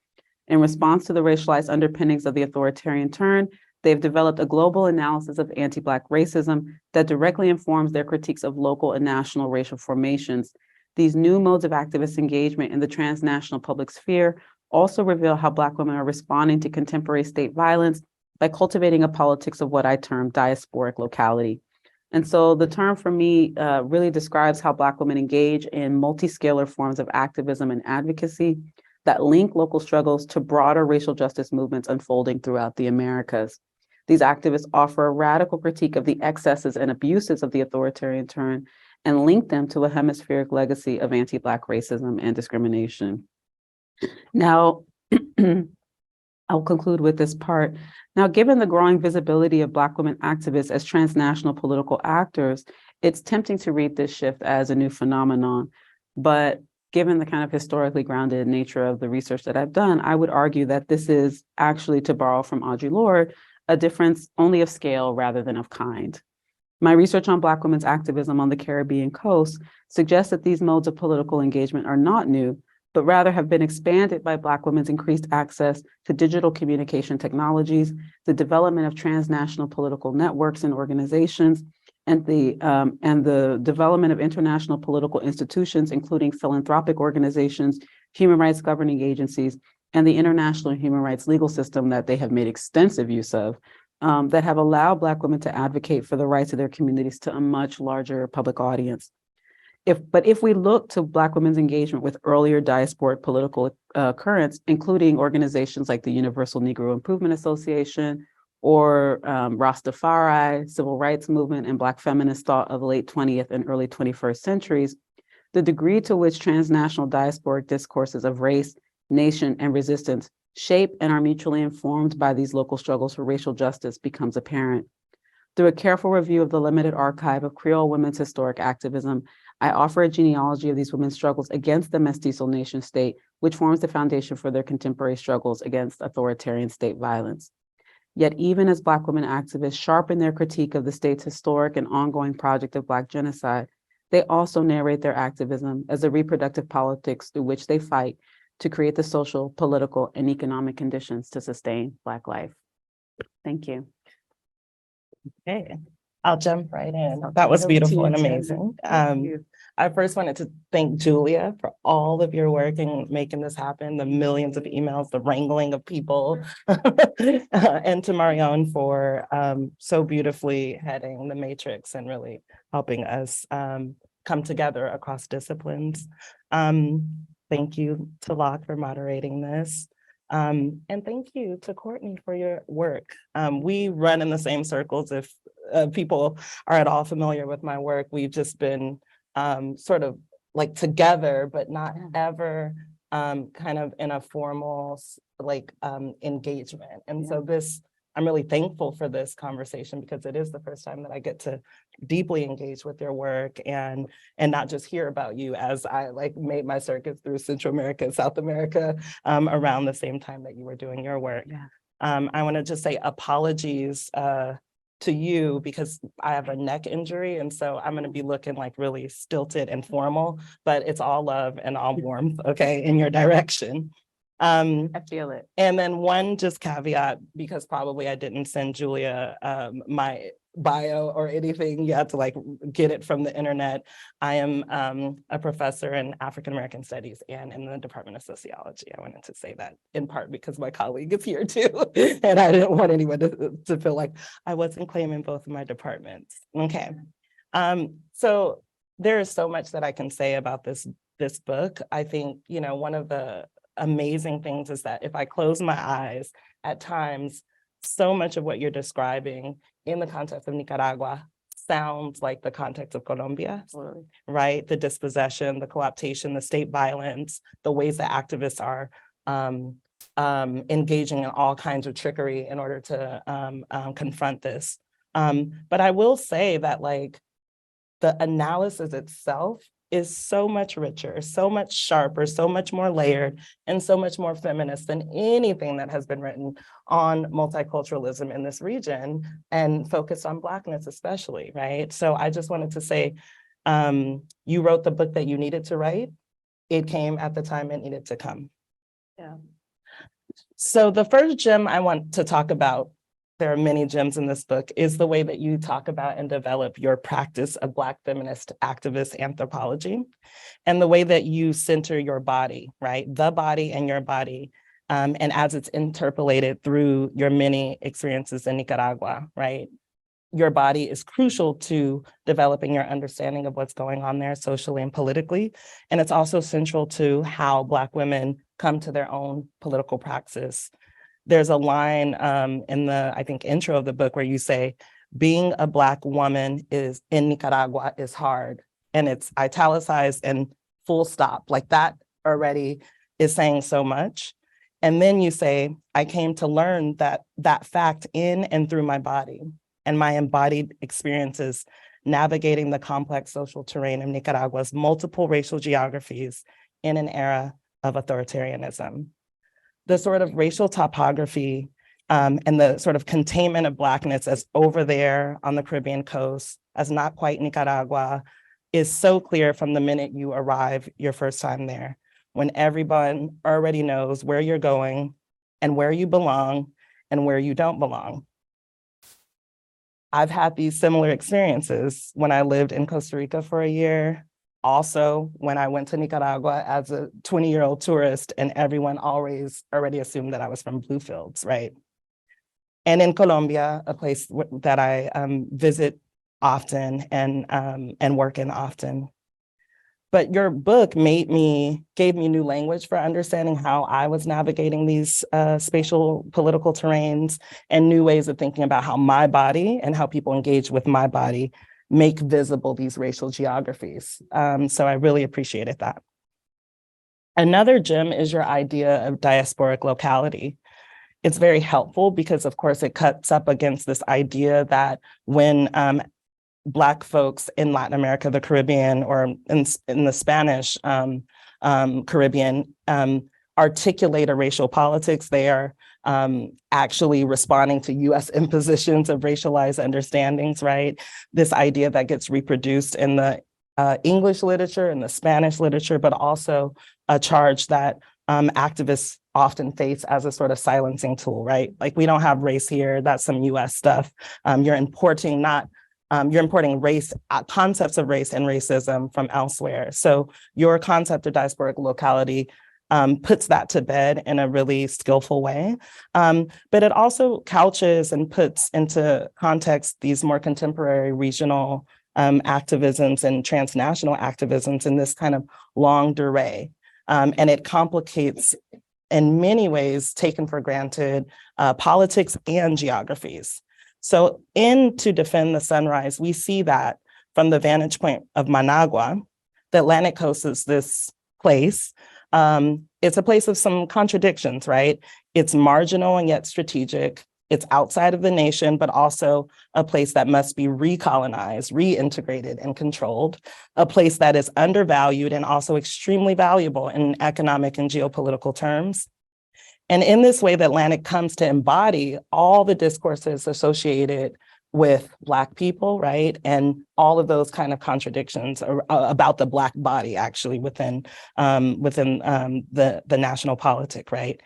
In response to the racialized underpinnings of the authoritarian turn, they've developed a global analysis of anti-Black racism that directly informs their critiques of local and national racial formations. These new modes of activist engagement in the transnational public sphere also reveal how Black women are responding to contemporary state violence by cultivating a politics of what I term diasporic locality. And so the term for me really describes how Black women engage in multi-scalar forms of activism and advocacy that link local struggles to broader racial justice movements unfolding throughout the Americas. These activists offer a radical critique of the excesses and abuses of the authoritarian turn and link them to a hemispheric legacy of anti-Black racism and discrimination. Now, I'll conclude with this part. Now, given the growing visibility of Black women activists as transnational political actors, it's tempting to read this shift as a new phenomenon. But given the kind of historically grounded nature of the research that I've done, I would argue that this is actually, to borrow from Audre Lorde, a difference only of scale rather than of kind. My research on Black women's activism on the Caribbean coast suggests that these modes of political engagement are not new, but rather have been expanded by Black women's increased access to digital communication technologies, the development of transnational political networks and organizations, and the development of international political institutions, including philanthropic organizations, human rights governing agencies, and the international human rights legal system that they have made extensive use of, that have allowed Black women to advocate for the rights of their communities to a much larger public audience. But if we look to Black women's engagement with earlier diasporic political currents, including organizations like the Universal Negro Improvement Association or Rastafari, civil rights movement, and Black feminist thought of the late 20th and early 21st centuries, the degree to which transnational diasporic discourses of race, nation, and resistance shape and are mutually informed by these local struggles for racial justice becomes apparent. Through a careful review of the limited archive of Creole women's historic activism, I offer a genealogy of these women's struggles against the mestizo nation state, which forms the foundation for their contemporary struggles against authoritarian state violence. Yet even as Black women activists sharpen their critique of the state's historic and ongoing project of Black genocide, they also narrate their activism as a reproductive politics through which they fight to create the social, political, and economic conditions to sustain Black life. Thank you. Okay, I'll jump right in. That was beautiful and amazing. I first wanted to thank Julia for all of your work in making this happen, the millions of emails, the wrangling of people, and to Marion for so beautifully heading the matrix and really helping us come together across disciplines. Thank you to Locke for moderating this. And thank you to Courtney for your work. We run in the same circles. If people are at all familiar with my work, we've just been sort of like together, but not ever kind of in a formal engagement. And so I'm really thankful for this conversation because it is the first time that I get to deeply engage with your work and not just hear about you as I made my circuits through Central America and South America around the same time that you were doing your work. I want to just say apologies to you because I have a neck injury. And so I'm going to be looking like really stilted and formal, but it's all love and all warmth, okay, in your direction. I feel it. And then one just caveat, because probably I didn't send Julia my bio or anything. You have to like get it from the internet. I am a professor in African American Studies and in the Department of Sociology. I wanted to say that in part because my colleague is here too. And I didn't want anyone to feel like I wasn't claiming both of my departments. Okay. So there is so much that I can say about this book. I think, you know, one of the amazing things is that if I close my eyes at times, so much of what you're describing in the context of Nicaragua sounds like the context of Colombia, Absolutely. right? The dispossession, the co-optation, the state violence, the ways that activists are engaging in all kinds of trickery in order to confront this. But I will say that like the analysis itself is so much richer, so much sharper, so much more layered, and so much more feminist than anything that has been written on multiculturalism in this region and focused on Blackness especially, right? So I just wanted to say, you wrote the book that you needed to write. It came at the time it needed to come. Yeah. So the first gem I want to talk about, there are many gems in this book, is the way that you talk about and develop your practice of Black feminist activist anthropology and the way that you center your body, right? The body and your body, and as it's interpolated through your many experiences in Nicaragua, right? Your body is crucial to developing your understanding of what's going on there socially and politically. And it's also central to how Black women come to their own political praxis. There's a line in the, I think, intro of the book where you say, being a Black woman is in Nicaragua is hard. And it's italicized and full stop. Like that already is saying so much. And then you say, I came to learn that fact in and through my body and my embodied experiences navigating the complex social terrain of Nicaragua's multiple racial geographies in an era of authoritarianism. The sort of racial topography and the sort of containment of Blackness as over there on the Caribbean coast, as not quite Nicaragua, is so clear from the minute you arrive your first time there, when everyone already knows where you're going and where you belong and where you don't belong. I've had these similar experiences when I lived in Costa Rica for a year. Also, when I went to Nicaragua as a 20-year-old tourist, and everyone always already assumed that I was from Bluefields, right? And in Colombia, a place that I visit often and work in often. But your book gave me new language for understanding how I was navigating these spatial political terrains and new ways of thinking about how my body and how people engage with my body make visible these racial geographies. So I really appreciated that. Another gem is your idea of diasporic locality. It's very helpful because, of course, it cuts up against this idea that when Black folks in Latin America, the Caribbean, or in the Spanish Caribbean articulate a racial politics, they are actually responding to US impositions of racialized understandings, right? This idea that gets reproduced in the English literature and the Spanish literature, but also a charge that activists often face as a sort of silencing tool, right? Like, we don't have race here, that's some US stuff. You're importing race, concepts of race and racism from elsewhere. So your concept of diasporic locality puts that to bed in a really skillful way. But it also couches and puts into context these more contemporary regional activisms and transnational activisms in this kind of longue durée. And it complicates, in many ways, taken for granted politics and geographies. So in To Defend the Sunrise, we see that from the vantage point of Managua, the Atlantic coast is this place. It's a place of some contradictions, right? It's marginal and yet strategic. It's outside of the nation, but also a place that must be recolonized, reintegrated, and controlled, a place that is undervalued and also extremely valuable in economic and geopolitical terms. And in this way, the Atlantic comes to embody all the discourses associated with Black people, right? And all of those kind of contradictions about the Black body actually within the national politic, right?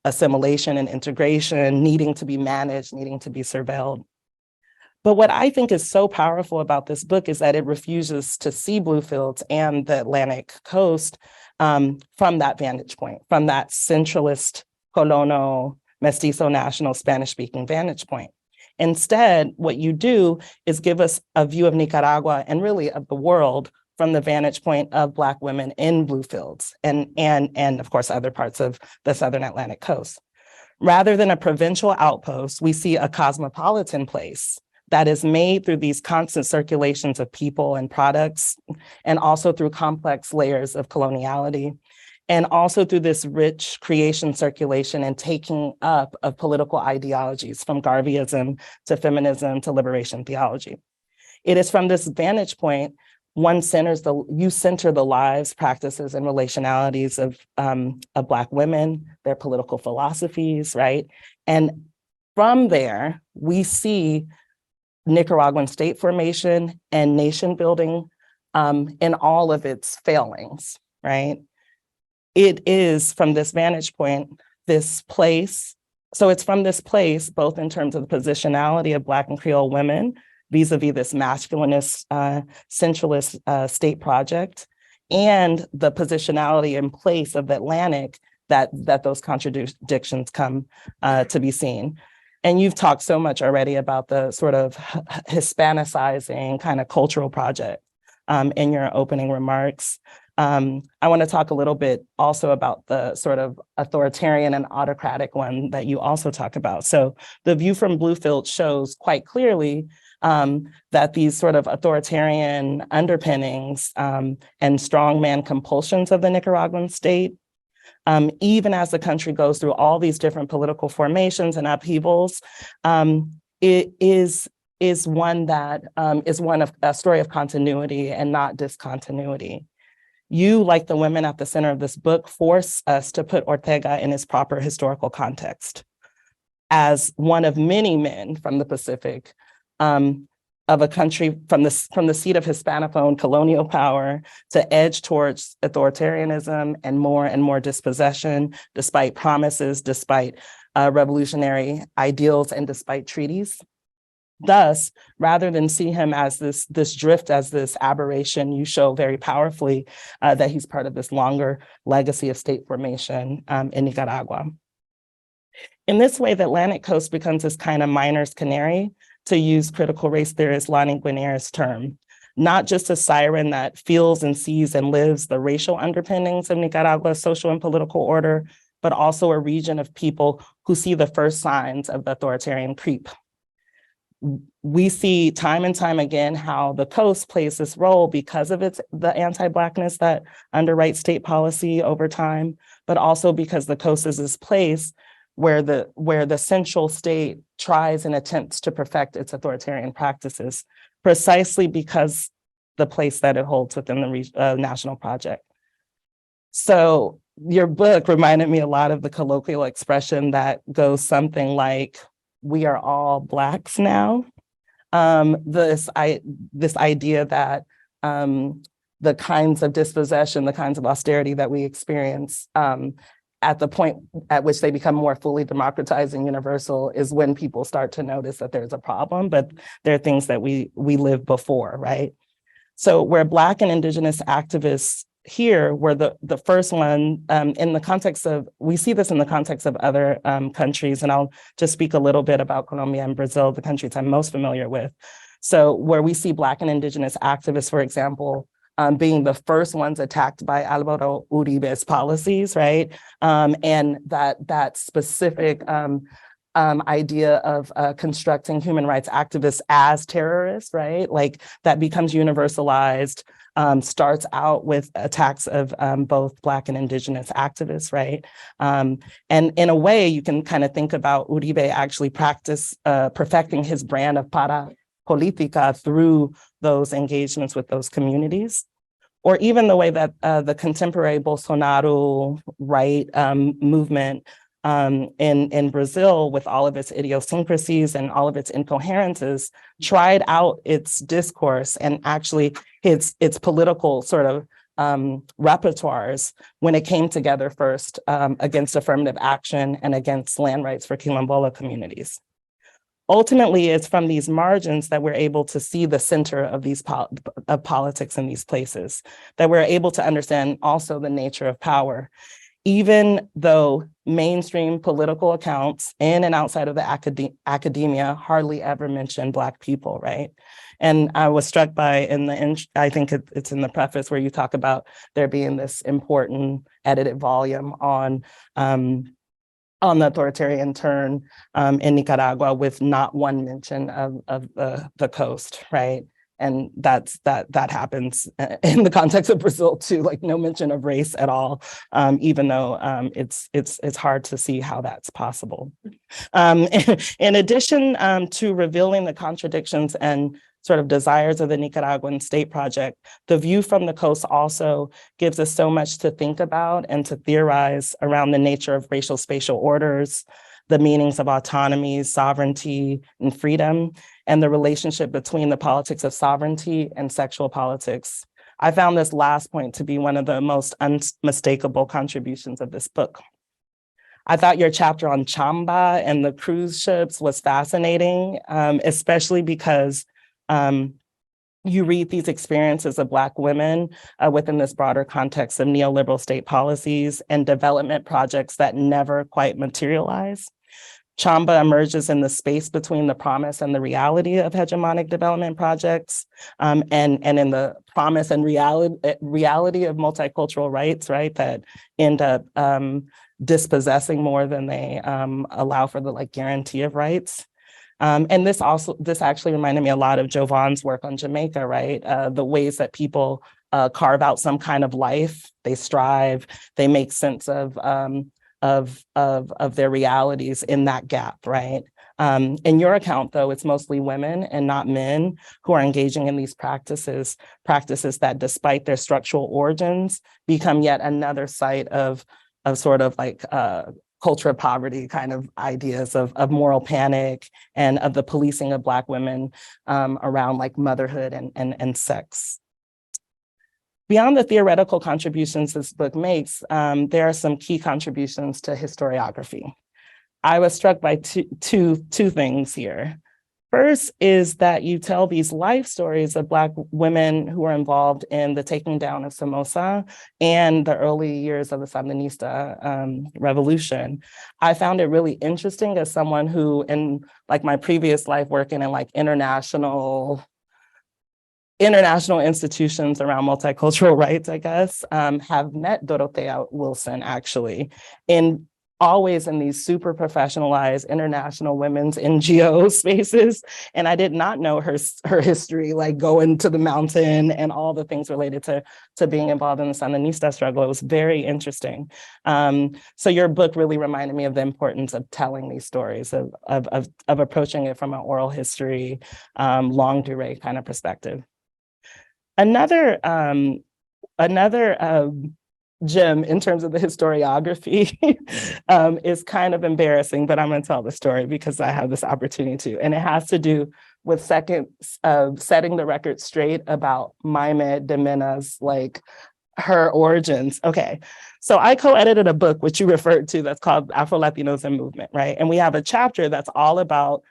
Assimilation and integration, needing to be managed, needing to be surveilled. But what I think is so powerful about this book is that it refuses to see Bluefields and the Atlantic coast from that vantage point, from that centralist, colono, mestizo, national, Spanish-speaking vantage point. Instead, what you do is give us a view of Nicaragua and really of the world from the vantage point of Black women in Bluefields and of course, other parts of the Southern Atlantic coast. Rather than a provincial outpost, we see a cosmopolitan place that is made through these constant circulations of people and products, and also through complex layers of coloniality, and also through this rich creation circulation and taking up of political ideologies from Garveyism to feminism to liberation theology. It is from this vantage point, you center the lives, practices, and relationalities of Black women, their political philosophies, right? And from there, we see Nicaraguan state formation and nation building in all of its failings, right? It is from this vantage point, this place. So it's from this place, both in terms of the positionality of Black and Creole women, vis-a-vis this masculinist, centralist state project, and the positionality in place of the Atlantic that those contradictions come to be seen. And you've talked so much already about the sort of Hispanicizing kind of cultural project in your opening remarks. I want to talk a little bit also about the sort of authoritarian and autocratic one that you also talk about. So the view from Bluefield shows quite clearly that these sort of authoritarian underpinnings and strongman compulsions of the Nicaraguan state, even as the country goes through all these different political formations and upheavals, it is one that is one of a story of continuity and not discontinuity. You, like the women at the center of this book, force us to put Ortega in his proper historical context as one of many men from the Pacific, of a country from the seat of Hispanophone colonial power to edge towards authoritarianism and more dispossession, despite promises, despite revolutionary ideals, and despite treaties. Thus, rather than see him as this drift, as this aberration, you show very powerfully that he's part of this longer legacy of state formation in Nicaragua. In this way, the Atlantic coast becomes this kind of miner's canary, to use critical race theorist Lonnie Guinier's term, not just a siren that feels and sees and lives the racial underpinnings of Nicaragua's social and political order, but also a region of people who see the first signs of the authoritarian creep. We see time and time again how the coast plays this role because of the anti-Blackness that underwrites state policy over time, but also because the coast is this place where the central state tries and attempts to perfect its authoritarian practices, precisely because the place that it holds within the national project. So your book reminded me a lot of the colloquial expression that goes something like, "We are all Blacks now." This idea that the kinds of dispossession, the kinds of austerity that we experience at the point at which they become more fully democratized and universal is when people start to notice that there's a problem, but there are things that we live before, right? So where Black and Indigenous activists here were the first one in the context of, we see this in the context of other countries, and I'll just speak a little bit about Colombia and Brazil, the countries I'm most familiar with. So where we see Black and Indigenous activists, for example, being the first ones attacked by Álvaro Uribe's policies, right? And that specific idea of constructing human rights activists as terrorists, right? Like that becomes universalized, starts out with attacks of both Black and Indigenous activists, right? And in a way, you can kind of think about Uribe actually perfecting his brand of para-política through those engagements with those communities. Or even the way that the contemporary Bolsonaro right movement in Brazil, with all of its idiosyncrasies and all of its incoherences, tried out its discourse and actually its political sort of repertoires when it came together first against affirmative action and against land rights for Quilombola communities. Ultimately, it's from these margins that we're able to see the center of these of politics in these places, that we're able to understand also the nature of power, even though mainstream political accounts in and outside of the academia hardly ever mention Black people, right? And I was struck by, I think it's in the preface where you talk about there being this important edited volume on the authoritarian turn in Nicaragua, with not one mention of the coast, right? And that happens in the context of Brazil too, like no mention of race at all, even though it's hard to see how that's possible. In addition to revealing the contradictions and sort of desires of the Nicaraguan state project, the view from the coast also gives us so much to think about and to theorize around the nature of racial spatial orders, the meanings of autonomy, sovereignty, and freedom, and the relationship between the politics of sovereignty and sexual politics. I found this last point to be one of the most unmistakable contributions of this book. I thought your chapter on Chamba and the cruise ships was fascinating, especially because you read these experiences of Black women within this broader context of neoliberal state policies and development projects that never quite materialize. Chamba emerges in the space between the promise and the reality of hegemonic development projects, and in the promise and reality of multicultural rights, right, that end up dispossessing more than they allow for the guarantee of rights. And this actually reminded me a lot of Jovan's work on Jamaica, right? The ways that people carve out some kind of life, they strive, they make sense of their realities in that gap, right? In your account, though, it's mostly women and not men who are engaging in these practices that, despite their structural origins, become yet another site of sort of culture of poverty kind of ideas of moral panic and of the policing of Black women around motherhood and sex. Beyond the theoretical contributions this book makes, there are some key contributions to historiography. I was struck by two things here. First is that you tell these life stories of Black women who were involved in the taking down of Somoza and the early years of the Sandinista revolution. I found it really interesting as someone who, in my previous life working in international institutions around multicultural rights, I guess, have met Dorothea Wilson actually always in these super professionalized international women's NGO spaces. And I did not know her history, going to the mountain and all the things related to being involved in the Sandinista struggle. It was very interesting. So your book really reminded me of the importance of telling these stories, of approaching it from an oral history, longue durée kind of perspective. Another gem in terms of the historiography is kind of embarrassing, but I'm going to tell the story because I have this opportunity to, and it has to do with setting the record straight about Maime de Mena's, her origins. Okay, so I co-edited a book, which you referred to, that's called Afro-Latinos in Movement, right? And we have a chapter that's all about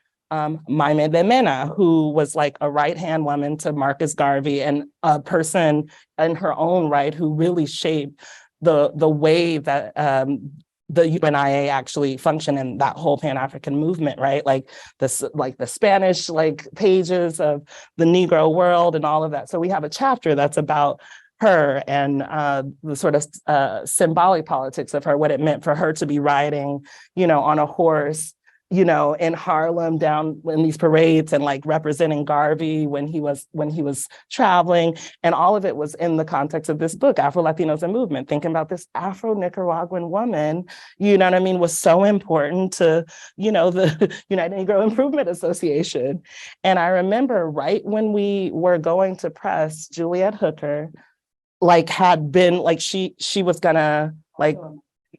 Maime de Mena, who was a right-hand woman to Marcus Garvey and a person in her own right who really shaped the way that the UNIA actually functioned in that whole Pan-African movement, right? The Spanish pages of the Negro world and all of that. So we have a chapter that's about her and the sort of symbolic politics of her, what it meant for her to be riding, on a horse, in Harlem down in these parades and representing Garvey when he was traveling. And all of it was in the context of this book, Afro-Latinos in Movement, thinking about this Afro-Nicaraguan woman, was so important to, the United Negro Improvement Association. And I remember right when we were going to press, Juliet Hooker, had been, she was gonna,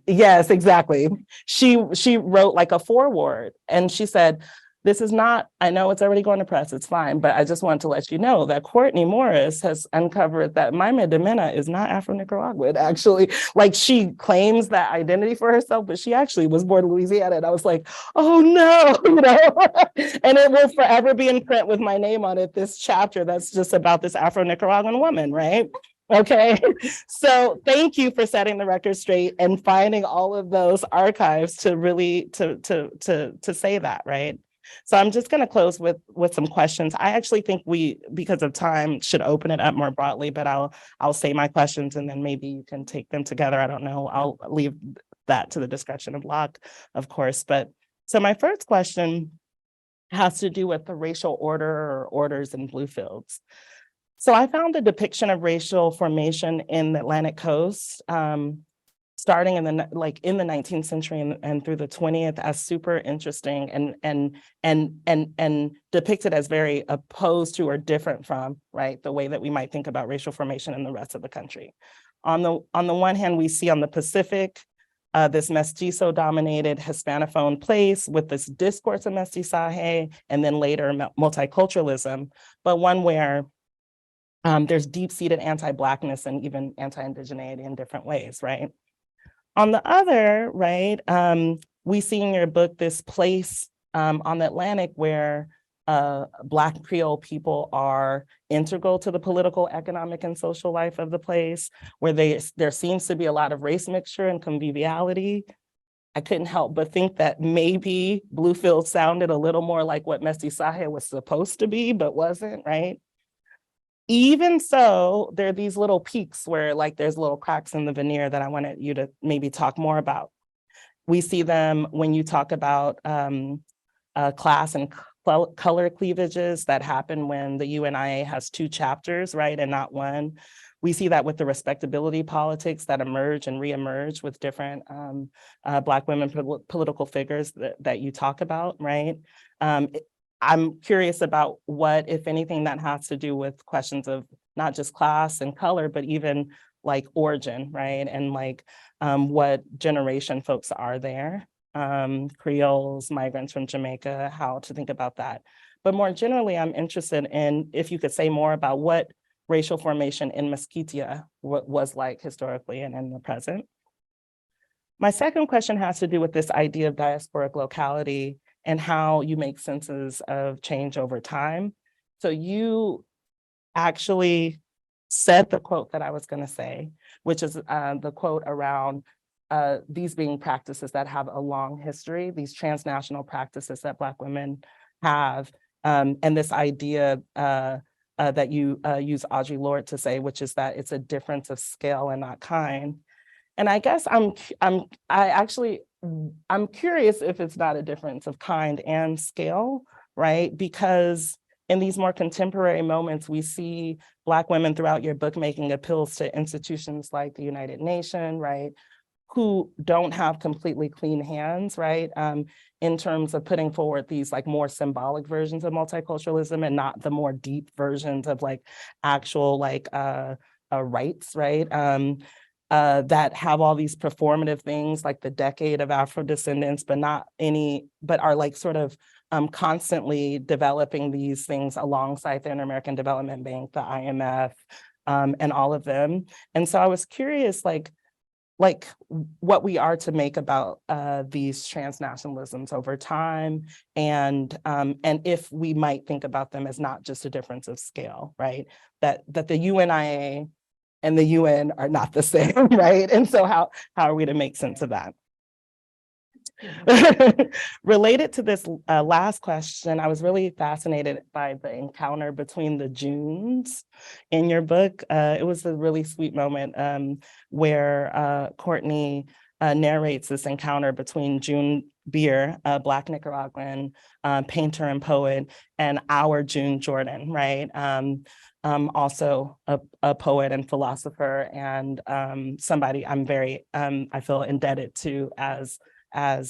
Yes, exactly. She wrote like a foreword, and she said, this is not, I know it's already going to press, it's fine, but I just want to let you know that Courtney Morris has uncovered that Maime de Mena is not Afro-Nicaraguan, actually. Like, she claims that identity for herself, but she actually was born in Louisiana. And I was like, oh no, and it will forever be in print with my name on it, this chapter that's just about this Afro-Nicaraguan woman, right? Okay, so thank you for setting the record straight and finding all of those archives to really to say that, right? So I'm just going to close with some questions. I actually think we, because of time, should open it up more broadly, but I'll say my questions and then maybe you can take them together. I don't know. I'll leave that to the discussion of Locke, of course. But so my first question has to do with the racial order or orders in Bluefields. So I found the depiction of racial formation in the Atlantic coast, starting in the 19th century and through the 20th, as super interesting and depicted as very opposed to or different from, right, the way that we might think about racial formation in the rest of the country. On the one hand, we see on the Pacific, this mestizo-dominated Hispanophone place with this discourse of mestizaje, and then later multiculturalism, but one where there's deep-seated anti-Blackness and even anti-indigeneity in different ways, right? On the other, right, we see in your book this place on the Atlantic where Black Creole people are integral to the political, economic, and social life of the place, where there seems to be a lot of race mixture and conviviality. I couldn't help but think that maybe Bluefield sounded a little more like what Mestizaje was supposed to be, but wasn't, right? Even so, there are these little peaks where like there's little cracks in the veneer that I wanted you to maybe talk more about. We see them when you talk about class and color cleavages that happen when the UNIA has 2 chapters, right, and not one. We see that with the respectability politics that emerge and reemerge with different Black women political figures that you talk about, right? I'm curious about what, if anything, that has to do with questions of not just class and color, but even like origin, right? And like what generation folks are there, Creoles, migrants from Jamaica, how to think about that. But more generally, I'm interested in if you could say more about what racial formation in Mesquitia was like historically and in the present. My second question has to do with this idea of diasporic locality and how you make senses of change over time. So you actually said the quote that I was going to say, which is the quote around these being practices that have a long history, these transnational practices that Black women have, and this idea that you use Audre Lorde to say, which is that it's a difference of scale and not kind. And I guess I'm curious if it's not a difference of kind and scale, right? Because in these more contemporary moments, we see Black women throughout your book making appeals to institutions like the United Nations, right? Who don't have completely clean hands, right? In terms of putting forward these like more symbolic versions of multiculturalism and not the more deep versions of like actual like rights, right? That have all these performative things like the decade of Afro-descendants, but are like sort of constantly developing these things alongside the Inter-American Development Bank, the IMF, and all of them. And so I was curious, like what we are to make about these transnationalisms over time, and if we might think about them as not just a difference of scale, right? That the UNIA and the UN are not the same, right? And so how are we to make sense of that? Related to this last question, I was really fascinated by the encounter between the Junes in your book. It was a really sweet moment where Courtney narrates this encounter between June Beer, a Black Nicaraguan painter and poet, and our June Jordan, right? Also a poet and philosopher, and somebody I'm very, I feel indebted to as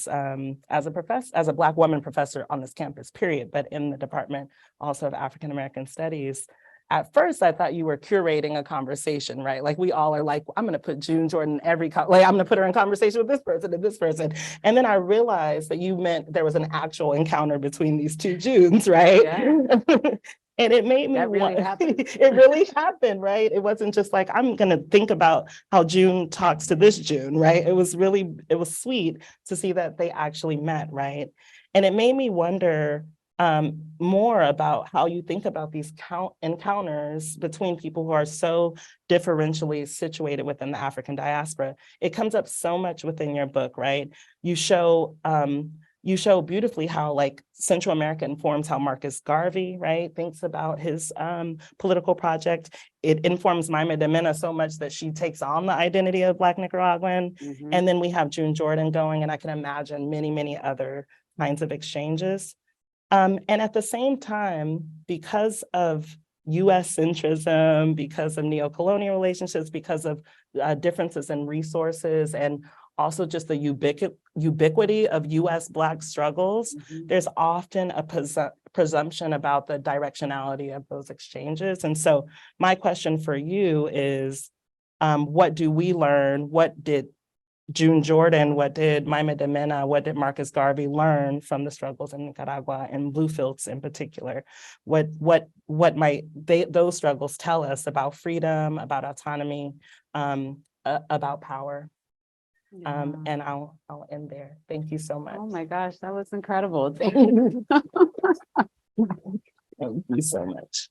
a Black woman professor on this campus, period, but in the Department also of African American Studies. at first I thought you were curating a conversation, right? Like we all are like, I'm going to put June Jordan in every, like I'm going to put her in conversation with this person and this person. And then I realized that you meant there was an actual encounter between these two Junes, right? Yeah. And it made me it really happened, right? It wasn't just like, I'm going to think about how June talks to this June, right? It was sweet to see that they actually met, right? And it made me wonder more about how you think about these encounters between people who are so differentially situated within the African diaspora. It comes up so much within your book, right? You show beautifully how like Central America informs how Marcus Garvey, right, thinks about his political project. It informs Maima de Mena so much that she takes on the identity of Black Nicaraguan. Mm-hmm. And then we have June Jordan going, and I can imagine many, many other kinds of exchanges. And at the same time, because of US centrism, because of neocolonial relationships, because of differences in resources, and also just the ubiquity of US Black struggles, mm-hmm. there's often a presumption about the directionality of those exchanges. And so my question for you is, what do we learn? What did June Jordan, what did Maima de Mena, what did Marcus Garvey learn from the struggles in Nicaragua and Bluefields in particular? What might those struggles tell us about freedom, about autonomy, about power? Yeah. And I'll end there. Thank you so much. Oh my gosh, that was incredible. Thank you. Thank you so much.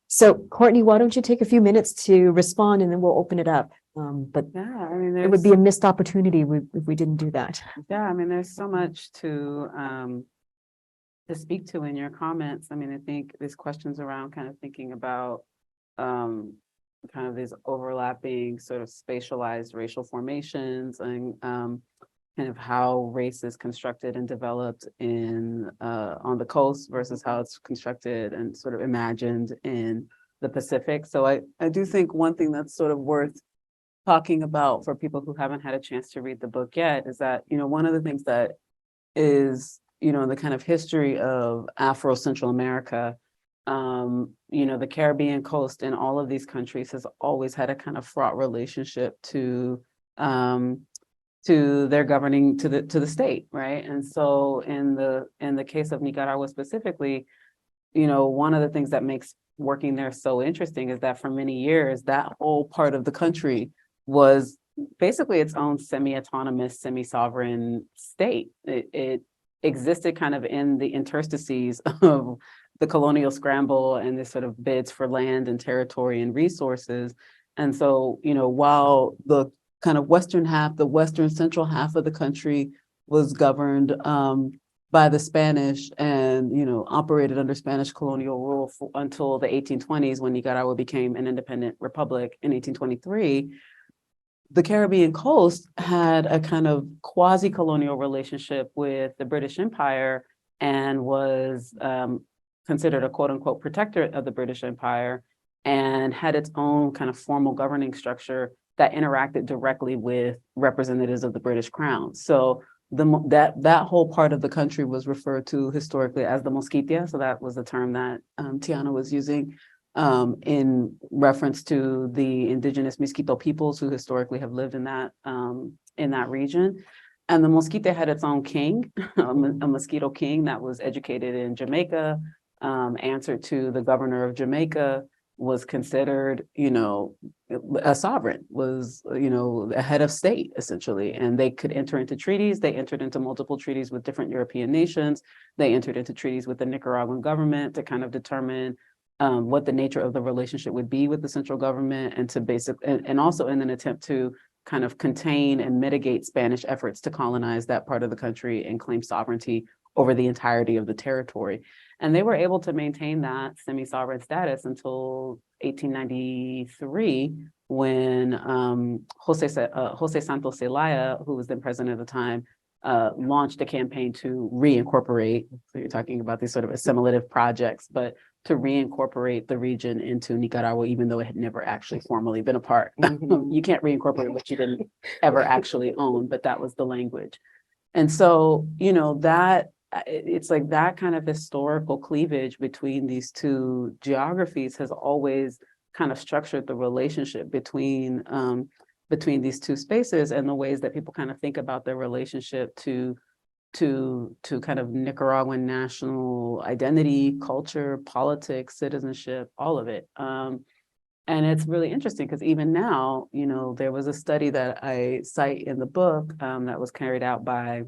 So, Courtney, why don't you take a few minutes to respond, and then we'll open it up. But yeah, I mean, it would be a missed opportunity if we didn't do that. Yeah, I mean, there's so much to speak to in your comments. I mean, I think these questions around kind of thinking about kind of these overlapping sort of spatialized racial formations and kind of how race is constructed and developed in on the coast versus how it's constructed and sort of imagined in the Pacific. So I do think one thing that's sort of worth talking about for people who haven't had a chance to read the book yet is that, you know, one of the things that is, you know, the kind of history of Afro-Central America, you know, the Caribbean coast in all of these countries has always had a kind of fraught relationship to their governing, to the state, right? And so in the case of Nicaragua specifically, you know, one of the things that makes working there so interesting is that for many years, that whole part of the country was basically its own semi-autonomous, semi-sovereign state. It existed kind of in the interstices of the colonial scramble and this sort of bids for land and territory and resources. And so, you know, while the kind of western half, the western central half of the country was governed by the Spanish and, you know, operated under Spanish colonial rule until the 1820s when Nicaragua became an independent republic in 1823. The Caribbean coast had a kind of quasi-colonial relationship with the British Empire and was considered a quote unquote protectorate of the British Empire and had its own kind of formal governing structure that interacted directly with representatives of the British Crown. So that whole part of the country was referred to historically as the Mosquitia. So that was the term that Tianna was using in reference to the indigenous Miskito peoples who historically have lived in that region. And the Mosquitia had its own king, a Mosquito king that was educated in Jamaica, answered to the governor of Jamaica, was considered, you know, a sovereign, was, you know, a head of state, essentially. And they could enter into treaties. They entered into multiple treaties with different European nations. They entered into treaties with the Nicaraguan government to kind of determine what the nature of the relationship would be with the central government, and to and also in an attempt to kind of contain and mitigate Spanish efforts to colonize that part of the country and claim sovereignty over the entirety of the territory. And they were able to maintain that semi-sovereign status until 1893, when Jose Santos Zelaya, who was then president at the time, launched a campaign to reincorporate, so you're talking about these sort of assimilative projects, but to reincorporate the region into Nicaragua, even though it had never actually formally been a part. Mm-hmm. You can't reincorporate what you didn't ever actually own, but that was the language. And so, you know, that it's like that kind of historical cleavage between these two geographies has always kind of structured the relationship between these two spaces, and the ways that people kind of think about their relationship to kind of Nicaraguan national identity, culture, politics, citizenship, all of it. And it's really interesting because even now, you know, there was a study that I cite in the book that was carried out by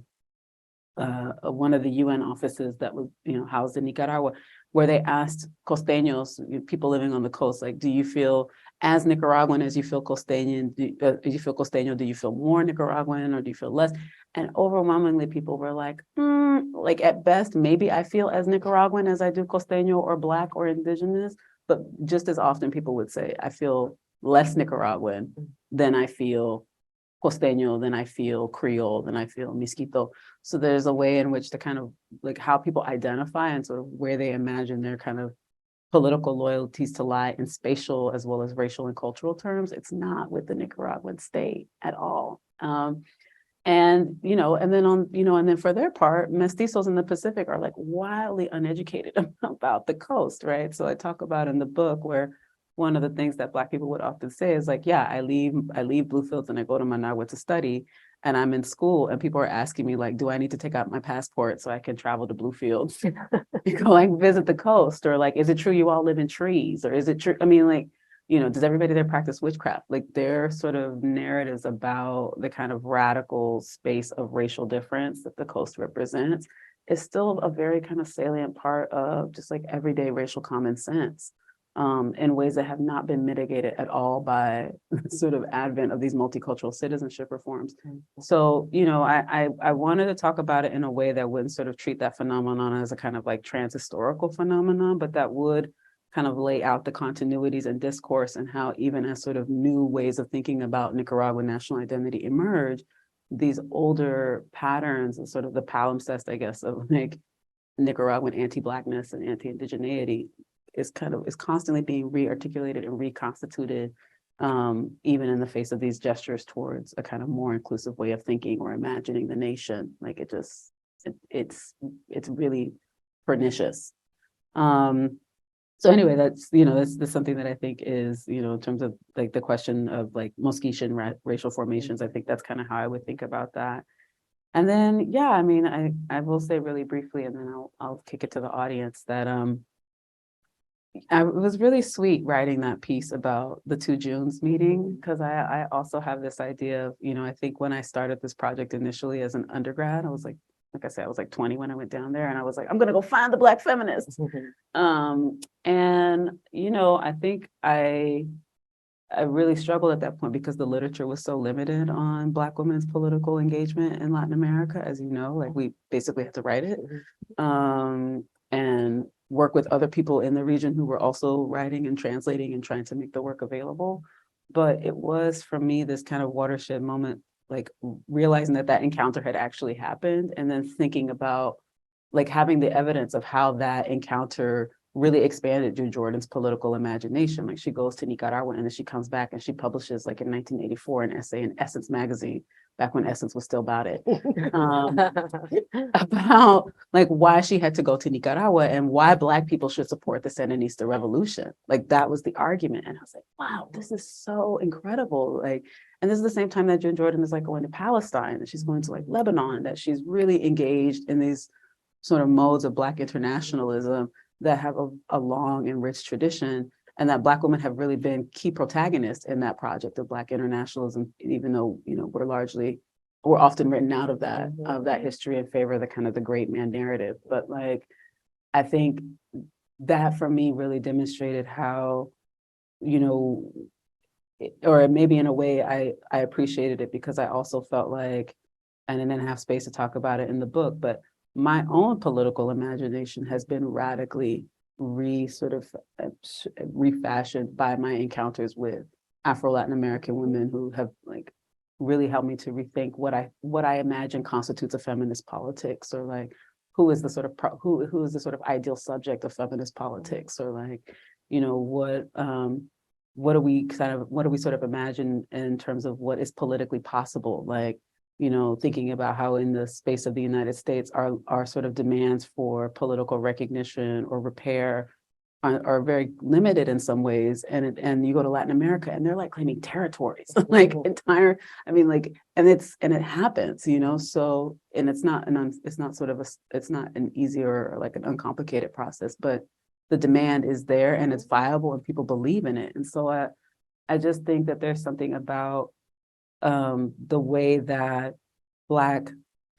one of the UN offices that was, you know, housed in Nicaragua, where they asked costeños, people living on the coast, like, do you feel as Nicaraguan as you feel costeño? Do you feel more Nicaraguan or do you feel less? And overwhelmingly, people were like at best, maybe I feel as Nicaraguan as I do costeño or Black or indigenous. But just as often, people would say, I feel less Nicaraguan than I feel costeño, than I feel Creole, than I feel Miskito. So there's a way in which to kind of like how people identify and sort of where they imagine their kind of political loyalties to lie in spatial as well as racial and cultural terms. It's not with the Nicaraguan state at all. And, you know, and then and then for their part, mestizos in the Pacific are like wildly uneducated about the coast, right? So I talk about in the book where one of the things that Black people would often say is like, yeah, I leave Bluefields and I go to Managua to study, and I'm in school and people are asking me like, do I need to take out my passport so I can travel to Bluefields and go like visit the coast? Or like, is it true you all live in trees? Or is it true? I mean, like, you know, does everybody there practice witchcraft? Like their sort of narratives about the kind of radical space of racial difference that the coast represents is still a very kind of salient part of just like everyday racial common sense. In ways that have not been mitigated at all by sort of advent of these multicultural citizenship reforms. So, you know, I wanted to talk about it in a way that wouldn't sort of treat that phenomenon as a kind of like trans-historical phenomenon, but that would kind of lay out the continuities and discourse and how even as sort of new ways of thinking about Nicaraguan national identity emerge, these older patterns and sort of the palimpsest, I guess, of like Nicaraguan anti-Blackness and anti-indigeneity is constantly being re-articulated and reconstituted, even in the face of these gestures towards a kind of more inclusive way of thinking or imagining the nation. Like it's really pernicious. So anyway, that's, you know, that's something that I think is, you know, in terms of like the question of like Mosquitian racial formations, I think that's kind of how I would think about that. And then, yeah, I mean, I will say really briefly, and then I'll kick it to the audience that it was really sweet writing that piece about the 2 Junes meeting, because I also have this idea of, you know, I think when I started this project initially as an undergrad, I was like I said, I was like 20 when I went down there, and I was like, I'm gonna go find the Black feminists. And, you know, I think I really struggled at that point because the literature was so limited on Black women's political engagement in Latin America, as you know, like we basically had to write it. And work with other people in the region who were also writing and translating and trying to make the work available. But it was, for me, this kind of watershed moment, like realizing that encounter had actually happened, and then thinking about like having the evidence of how that encounter really expanded June Jordan's political imagination. Like she goes to Nicaragua and then she comes back and she publishes like in 1984 an essay in Essence magazine, back when Essence was still about it, about like why she had to go to Nicaragua and why Black people should support the Sandinista revolution. Like that was the argument. And I was like, wow, this is so incredible. Like, and this is the same time that June Jordan is like going to Palestine, and she's going to like Lebanon, that she's really engaged in these sort of modes of Black internationalism that have a long and rich tradition, and that Black women have really been key protagonists in that project of Black internationalism, even though, you know, we're often written out of that history in favor of the kind of the great man narrative. But like, I think that for me really demonstrated how, you know, or maybe in a way I appreciated it because I also felt like, and I didn't have space to talk about it in the book, but my own political imagination has been radically refashioned by my encounters with Afro-Latin American women who have like really helped me to rethink what I imagine constitutes a feminist politics, or like who is the sort of who is the sort of ideal subject of feminist politics, or like, you know, what do we sort of imagine in terms of what is politically possible? Like, thinking about how in the space of the United States, our sort of demands for political recognition or repair are very limited in some ways. And you go to Latin America and they're like claiming territories, like entire, and it happens, so, and it's not an easy or like an uncomplicated process, but the demand is there and it's viable and people believe in it. And so I just think that there's something about the way that Black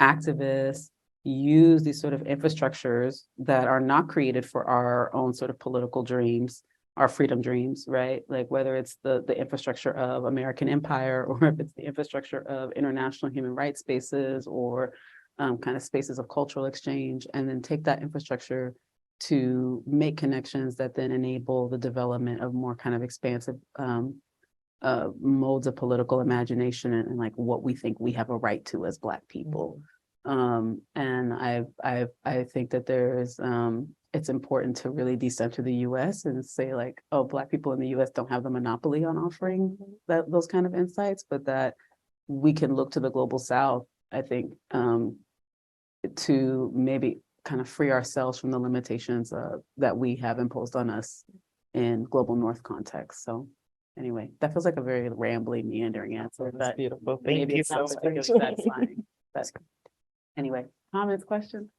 activists use these sort of infrastructures that are not created for our own sort of political dreams, our freedom dreams, right? Like whether it's the infrastructure of American empire, or if it's the infrastructure of international human rights spaces, or kind of spaces of cultural exchange, and then take that infrastructure to make connections that then enable the development of more kind of expansive modes of political imagination and like what we think we have a right to as Black people. And I think that there's it's important to really decenter the US and say like, oh, Black people in the US don't have the monopoly on offering those kind of insights, but that we can look to the global South, I think, to maybe kind of free ourselves from the limitations that we have imposed on us in global North context. So anyway, that feels like a very rambling, meandering answer. That's beautiful. Thank you so much. Satisfying. Anyway, comments, questions?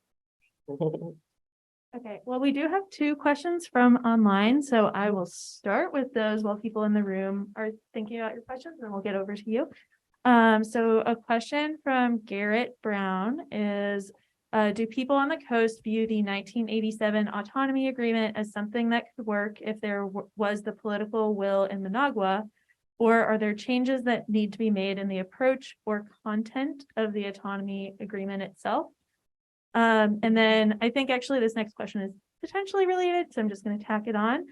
Okay, well, we do have 2 questions from online, so I will start with those while people in the room are thinking about your questions, and we'll get over to you. So a question from Garrett Brown is, do people on the coast view the 1987 autonomy agreement as something that could work if there was the political will in Managua, or are there changes that need to be made in the approach or content of the autonomy agreement itself? And then I think actually this next question is potentially related, so I'm just going to tack it on,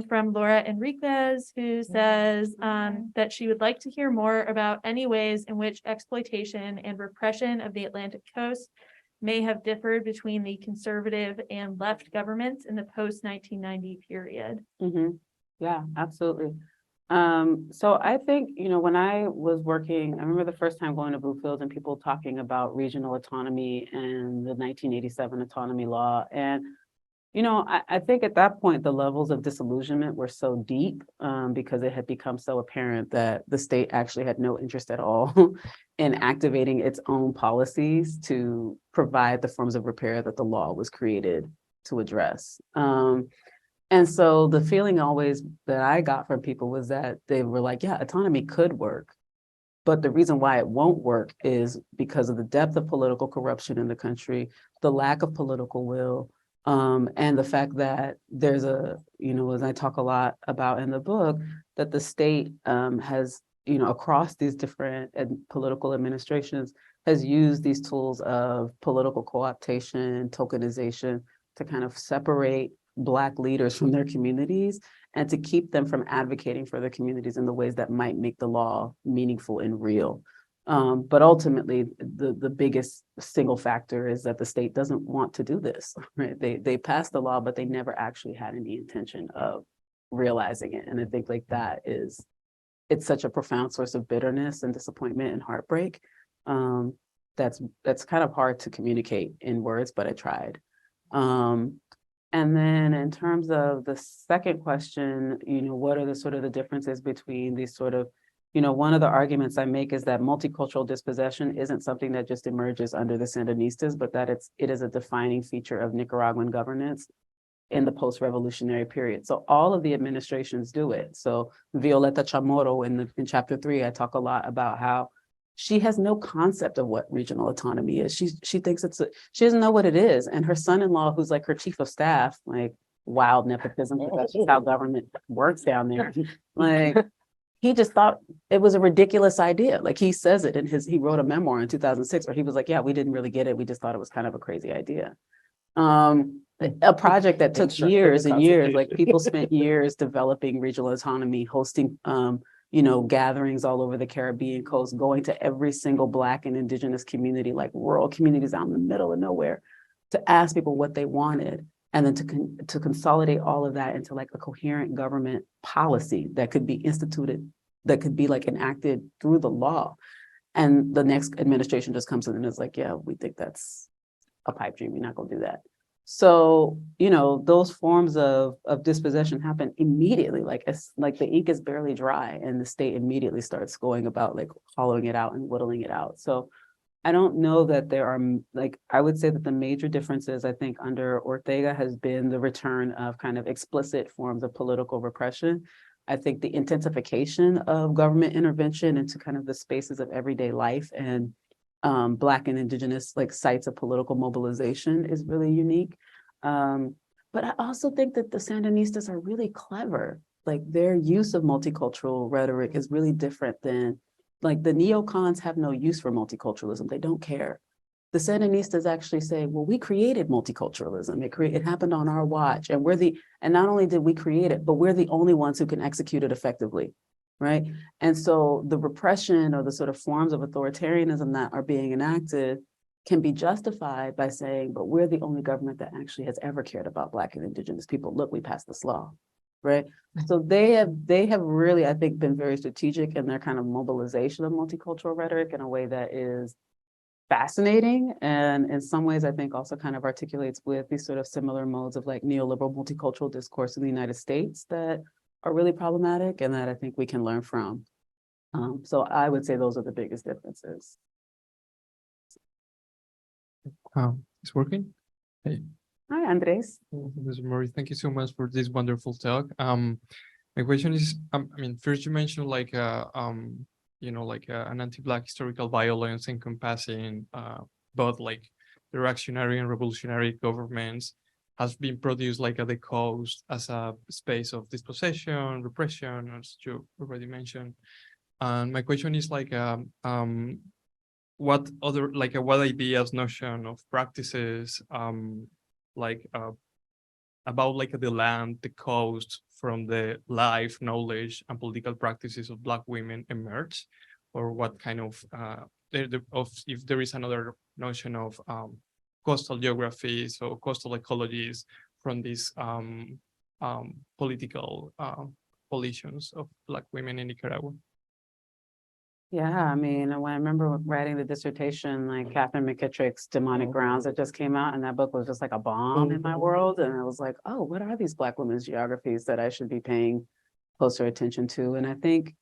from Laura Enriquez, who says that she would like to hear more about any ways in which exploitation and repression of the Atlantic coast may have differed between the conservative and left governments in the post-1990 period. Yeah, absolutely. So I think, when I was working, I remember the first time going to Bluefield and people talking about regional autonomy and the 1987 autonomy law. And, I think at that point, the levels of disillusionment were so deep because it had become so apparent that the state actually had no interest at all in activating its own policies to provide the forms of repair that the law was created to address. And so the feeling always that I got from people was that they were like, yeah, autonomy could work. But the reason why it won't work is because of the depth of political corruption in the country, the lack of political will, and the fact that there's as I talk a lot about in the book, that the state has, across these different political administrations, has used these tools of political co-optation, tokenization to kind of separate Black leaders from their communities and to keep them from advocating for their communities in the ways that might make the law meaningful and real. But ultimately, the biggest single factor is that the state doesn't want to do this, right? They passed the law, but they never actually had any intention of realizing it. And I think like it's such a profound source of bitterness and disappointment and heartbreak. That's kind of hard to communicate in words, but I tried. And then in terms of the second question, what are the sort of the differences between these sort of, one of the arguments I make is that multicultural dispossession isn't something that just emerges under the Sandinistas, but that it is a defining feature of Nicaraguan governance in the post-revolutionary period. So all of the administrations do it. So Violeta Chamorro in chapter 3, I talk a lot about how she has no concept of what regional autonomy is. She thinks she doesn't know what it is. And her son-in-law, who's like her chief of staff, like wild nepotism, but that's just how government works down there. Like he just thought it was a ridiculous idea. Like he says it he wrote a memoir in 2006 where he was like, yeah, we didn't really get it. We just thought it was kind of a crazy idea. A project that took years and years, like people spent years developing regional autonomy, hosting gatherings all over the Caribbean coast, going to every single Black and Indigenous community, like rural communities out in the middle of nowhere, to ask people what they wanted, and then to consolidate all of that into like a coherent government policy that could be instituted, that could be like enacted through the law. And the next administration just comes in and is like, yeah, we think that's a pipe dream. We're not going to do that. So, those forms of dispossession happen immediately. Like it's like the ink is barely dry and the state immediately starts going about like hollowing it out and whittling it out. So I don't know that there are, I would say that the major differences, I think, under Ortega has been the return of kind of explicit forms of political repression. I think the intensification of government intervention into kind of the spaces of everyday life and Black and Indigenous sites of political mobilization is really unique. But I also think that the Sandinistas are really clever. Like their use of multicultural rhetoric is really different than the neocons have no use for multiculturalism. They don't care. The Sandinistas actually say, well, we created multiculturalism. It happened on our watch. And and not only did we create it, but we're the only ones who can execute it effectively, right? And so the repression or the sort of forms of authoritarianism that are being enacted can be justified by saying, but we're the only government that actually has ever cared about Black and Indigenous people. Look, we passed this law, right? So they have really, I think, been very strategic in their kind of mobilization of multicultural rhetoric in a way that is fascinating, and in some ways I think also kind of articulates with these sort of similar modes of neoliberal multicultural discourse in the United States that are really problematic and that I think we can learn from. So I would say those are the biggest differences. It's working? Hey. Hi, Andres. Murray, thank you so much for this wonderful talk. My question is, first you mentioned an anti-Black historical violence encompassing both the reactionary and revolutionary governments has been produced at the coast as a space of dispossession, repression, as you already mentioned. And my question is what other what ideas, notion of practices about the land, the coast, from the life, knowledge, and political practices of Black women emerge, or what kind of if there is another notion of coastal geographies or coastal ecologies from these political coalitions of Black women in Nicaragua. Yeah, when I remember writing the dissertation, Catherine McKittrick's Demonic Grounds that just came out, and that book was just like a bomb in my world. And I was like, oh, what are these Black women's geographies that I should be paying closer attention to? And I think,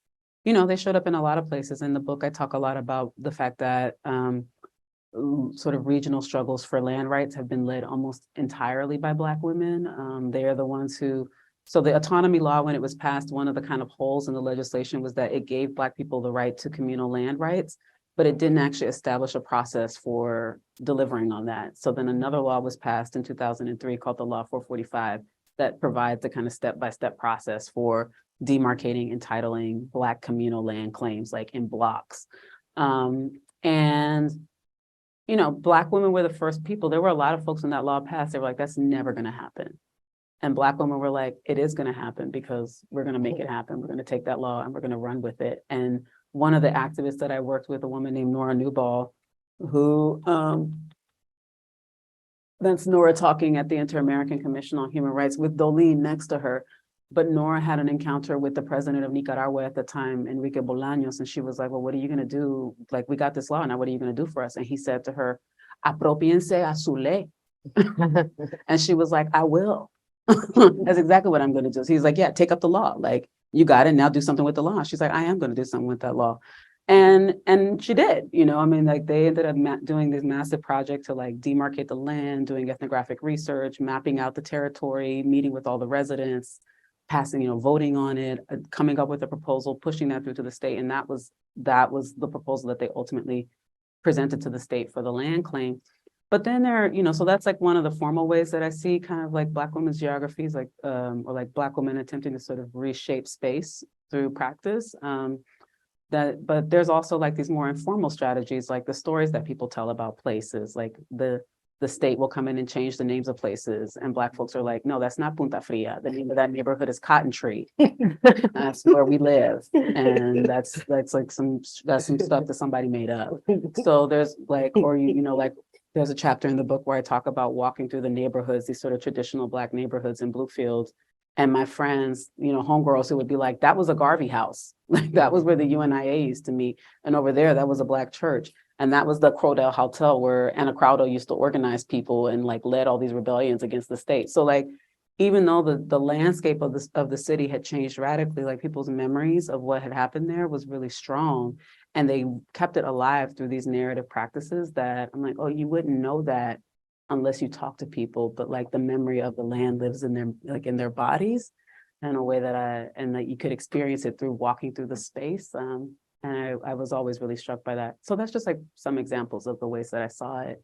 they showed up in a lot of places. In the book, I talk a lot about the fact that sort of regional struggles for land rights have been led almost entirely by Black women. They are the ones who, so the autonomy law, when it was passed, one of the kind of holes in the legislation was that it gave Black people the right to communal land rights, but it didn't actually establish a process for delivering on that. So then another law was passed in 2003 called the Law 445 that provides a kind of step-by-step process for demarcating, entitling Black communal land claims in blocks. And Black women were the first people. There were a lot of folks when that law passed, they were like, that's never gonna happen. And Black women were like, it is going to happen because we're going to make it happen. We're going to take that law and we're going to run with it. And one of the activists that I worked with, a woman named Nora Newball, who, that's Nora talking at the Inter-American Commission on Human Rights with Dolene next to her. But Nora had an encounter with the president of Nicaragua at the time, Enrique Bolaños, and she was like, well, what are you going to do? We got this law, now what are you going to do for us? And he said to her, apropiense a su ley. And she was like, I will. That's exactly what I'm going to do. So he's like, yeah, take up the law. You got it. Now do something with the law. She's like, I am going to do something with that law. And she did, they ended up doing this massive project to demarcate the land, doing ethnographic research, mapping out the territory, meeting with all the residents, passing, voting on it, coming up with a proposal, pushing that through to the state. And that was the proposal that they ultimately presented to the state for the land claim. But then so that's one of the formal ways that I see kind of Black women's geographies, or Black women attempting to sort of reshape space through practice. But there's also these more informal strategies, the stories that people tell about places, the state will come in and change the names of places, and Black folks are like, no, that's not Punta Fria. The name of that neighborhood is Cotton Tree. That's where we live, and that's some stuff that somebody made up. So there's there's a chapter in the book where I talk about walking through the neighborhoods, these sort of traditional Black neighborhoods in Bluefield, And my friends, homegirls who would be like, that was a Garvey house. Like that was where the UNIA used to meet. And over there, that was a Black church. And that was the Crodell Hotel where Anna Crowdell used to organize people and like led all these rebellions against the state. So like, even though the landscape of the city had changed radically, like people's memories of what had happened there was really strong. And they kept it alive through these narrative practices that I'm like, oh, you wouldn't know that unless you talk to people, but like the memory of the land lives in their, like in their bodies in a way that you could experience it through walking through the space. And I was always really struck by that. So that's just like some examples of the ways that I saw it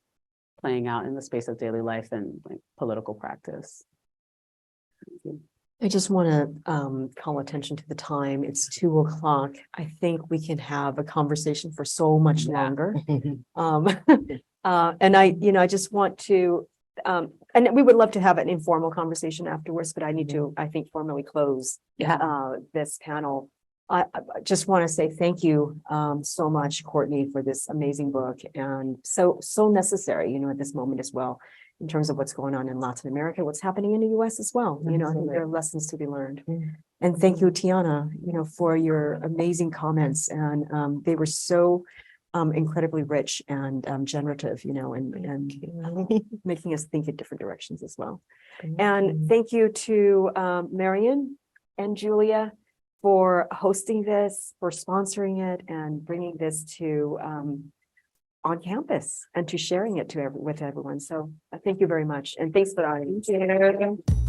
playing out in the space of daily life and like political practice. I just want to call attention to the time. It's 2:00. I think we can have a conversation for so much longer. And I just want to, and we would love to have an informal conversation afterwards, but I need to, I think, formally close this panel. I just want to say thank you so much, Courtney, for this amazing book, and so necessary, at this moment as well, in terms of what's going on in Latin America, what's happening in the US as well. I think there are lessons to be learned. And thank you, Tianna, for your amazing comments. And they were so incredibly rich and generative, and making us think in different directions as well. And thank you to Marion and Julia for hosting this, for sponsoring it, and bringing this to on campus and to sharing it with everyone. So thank you very much. And thanks for the audience.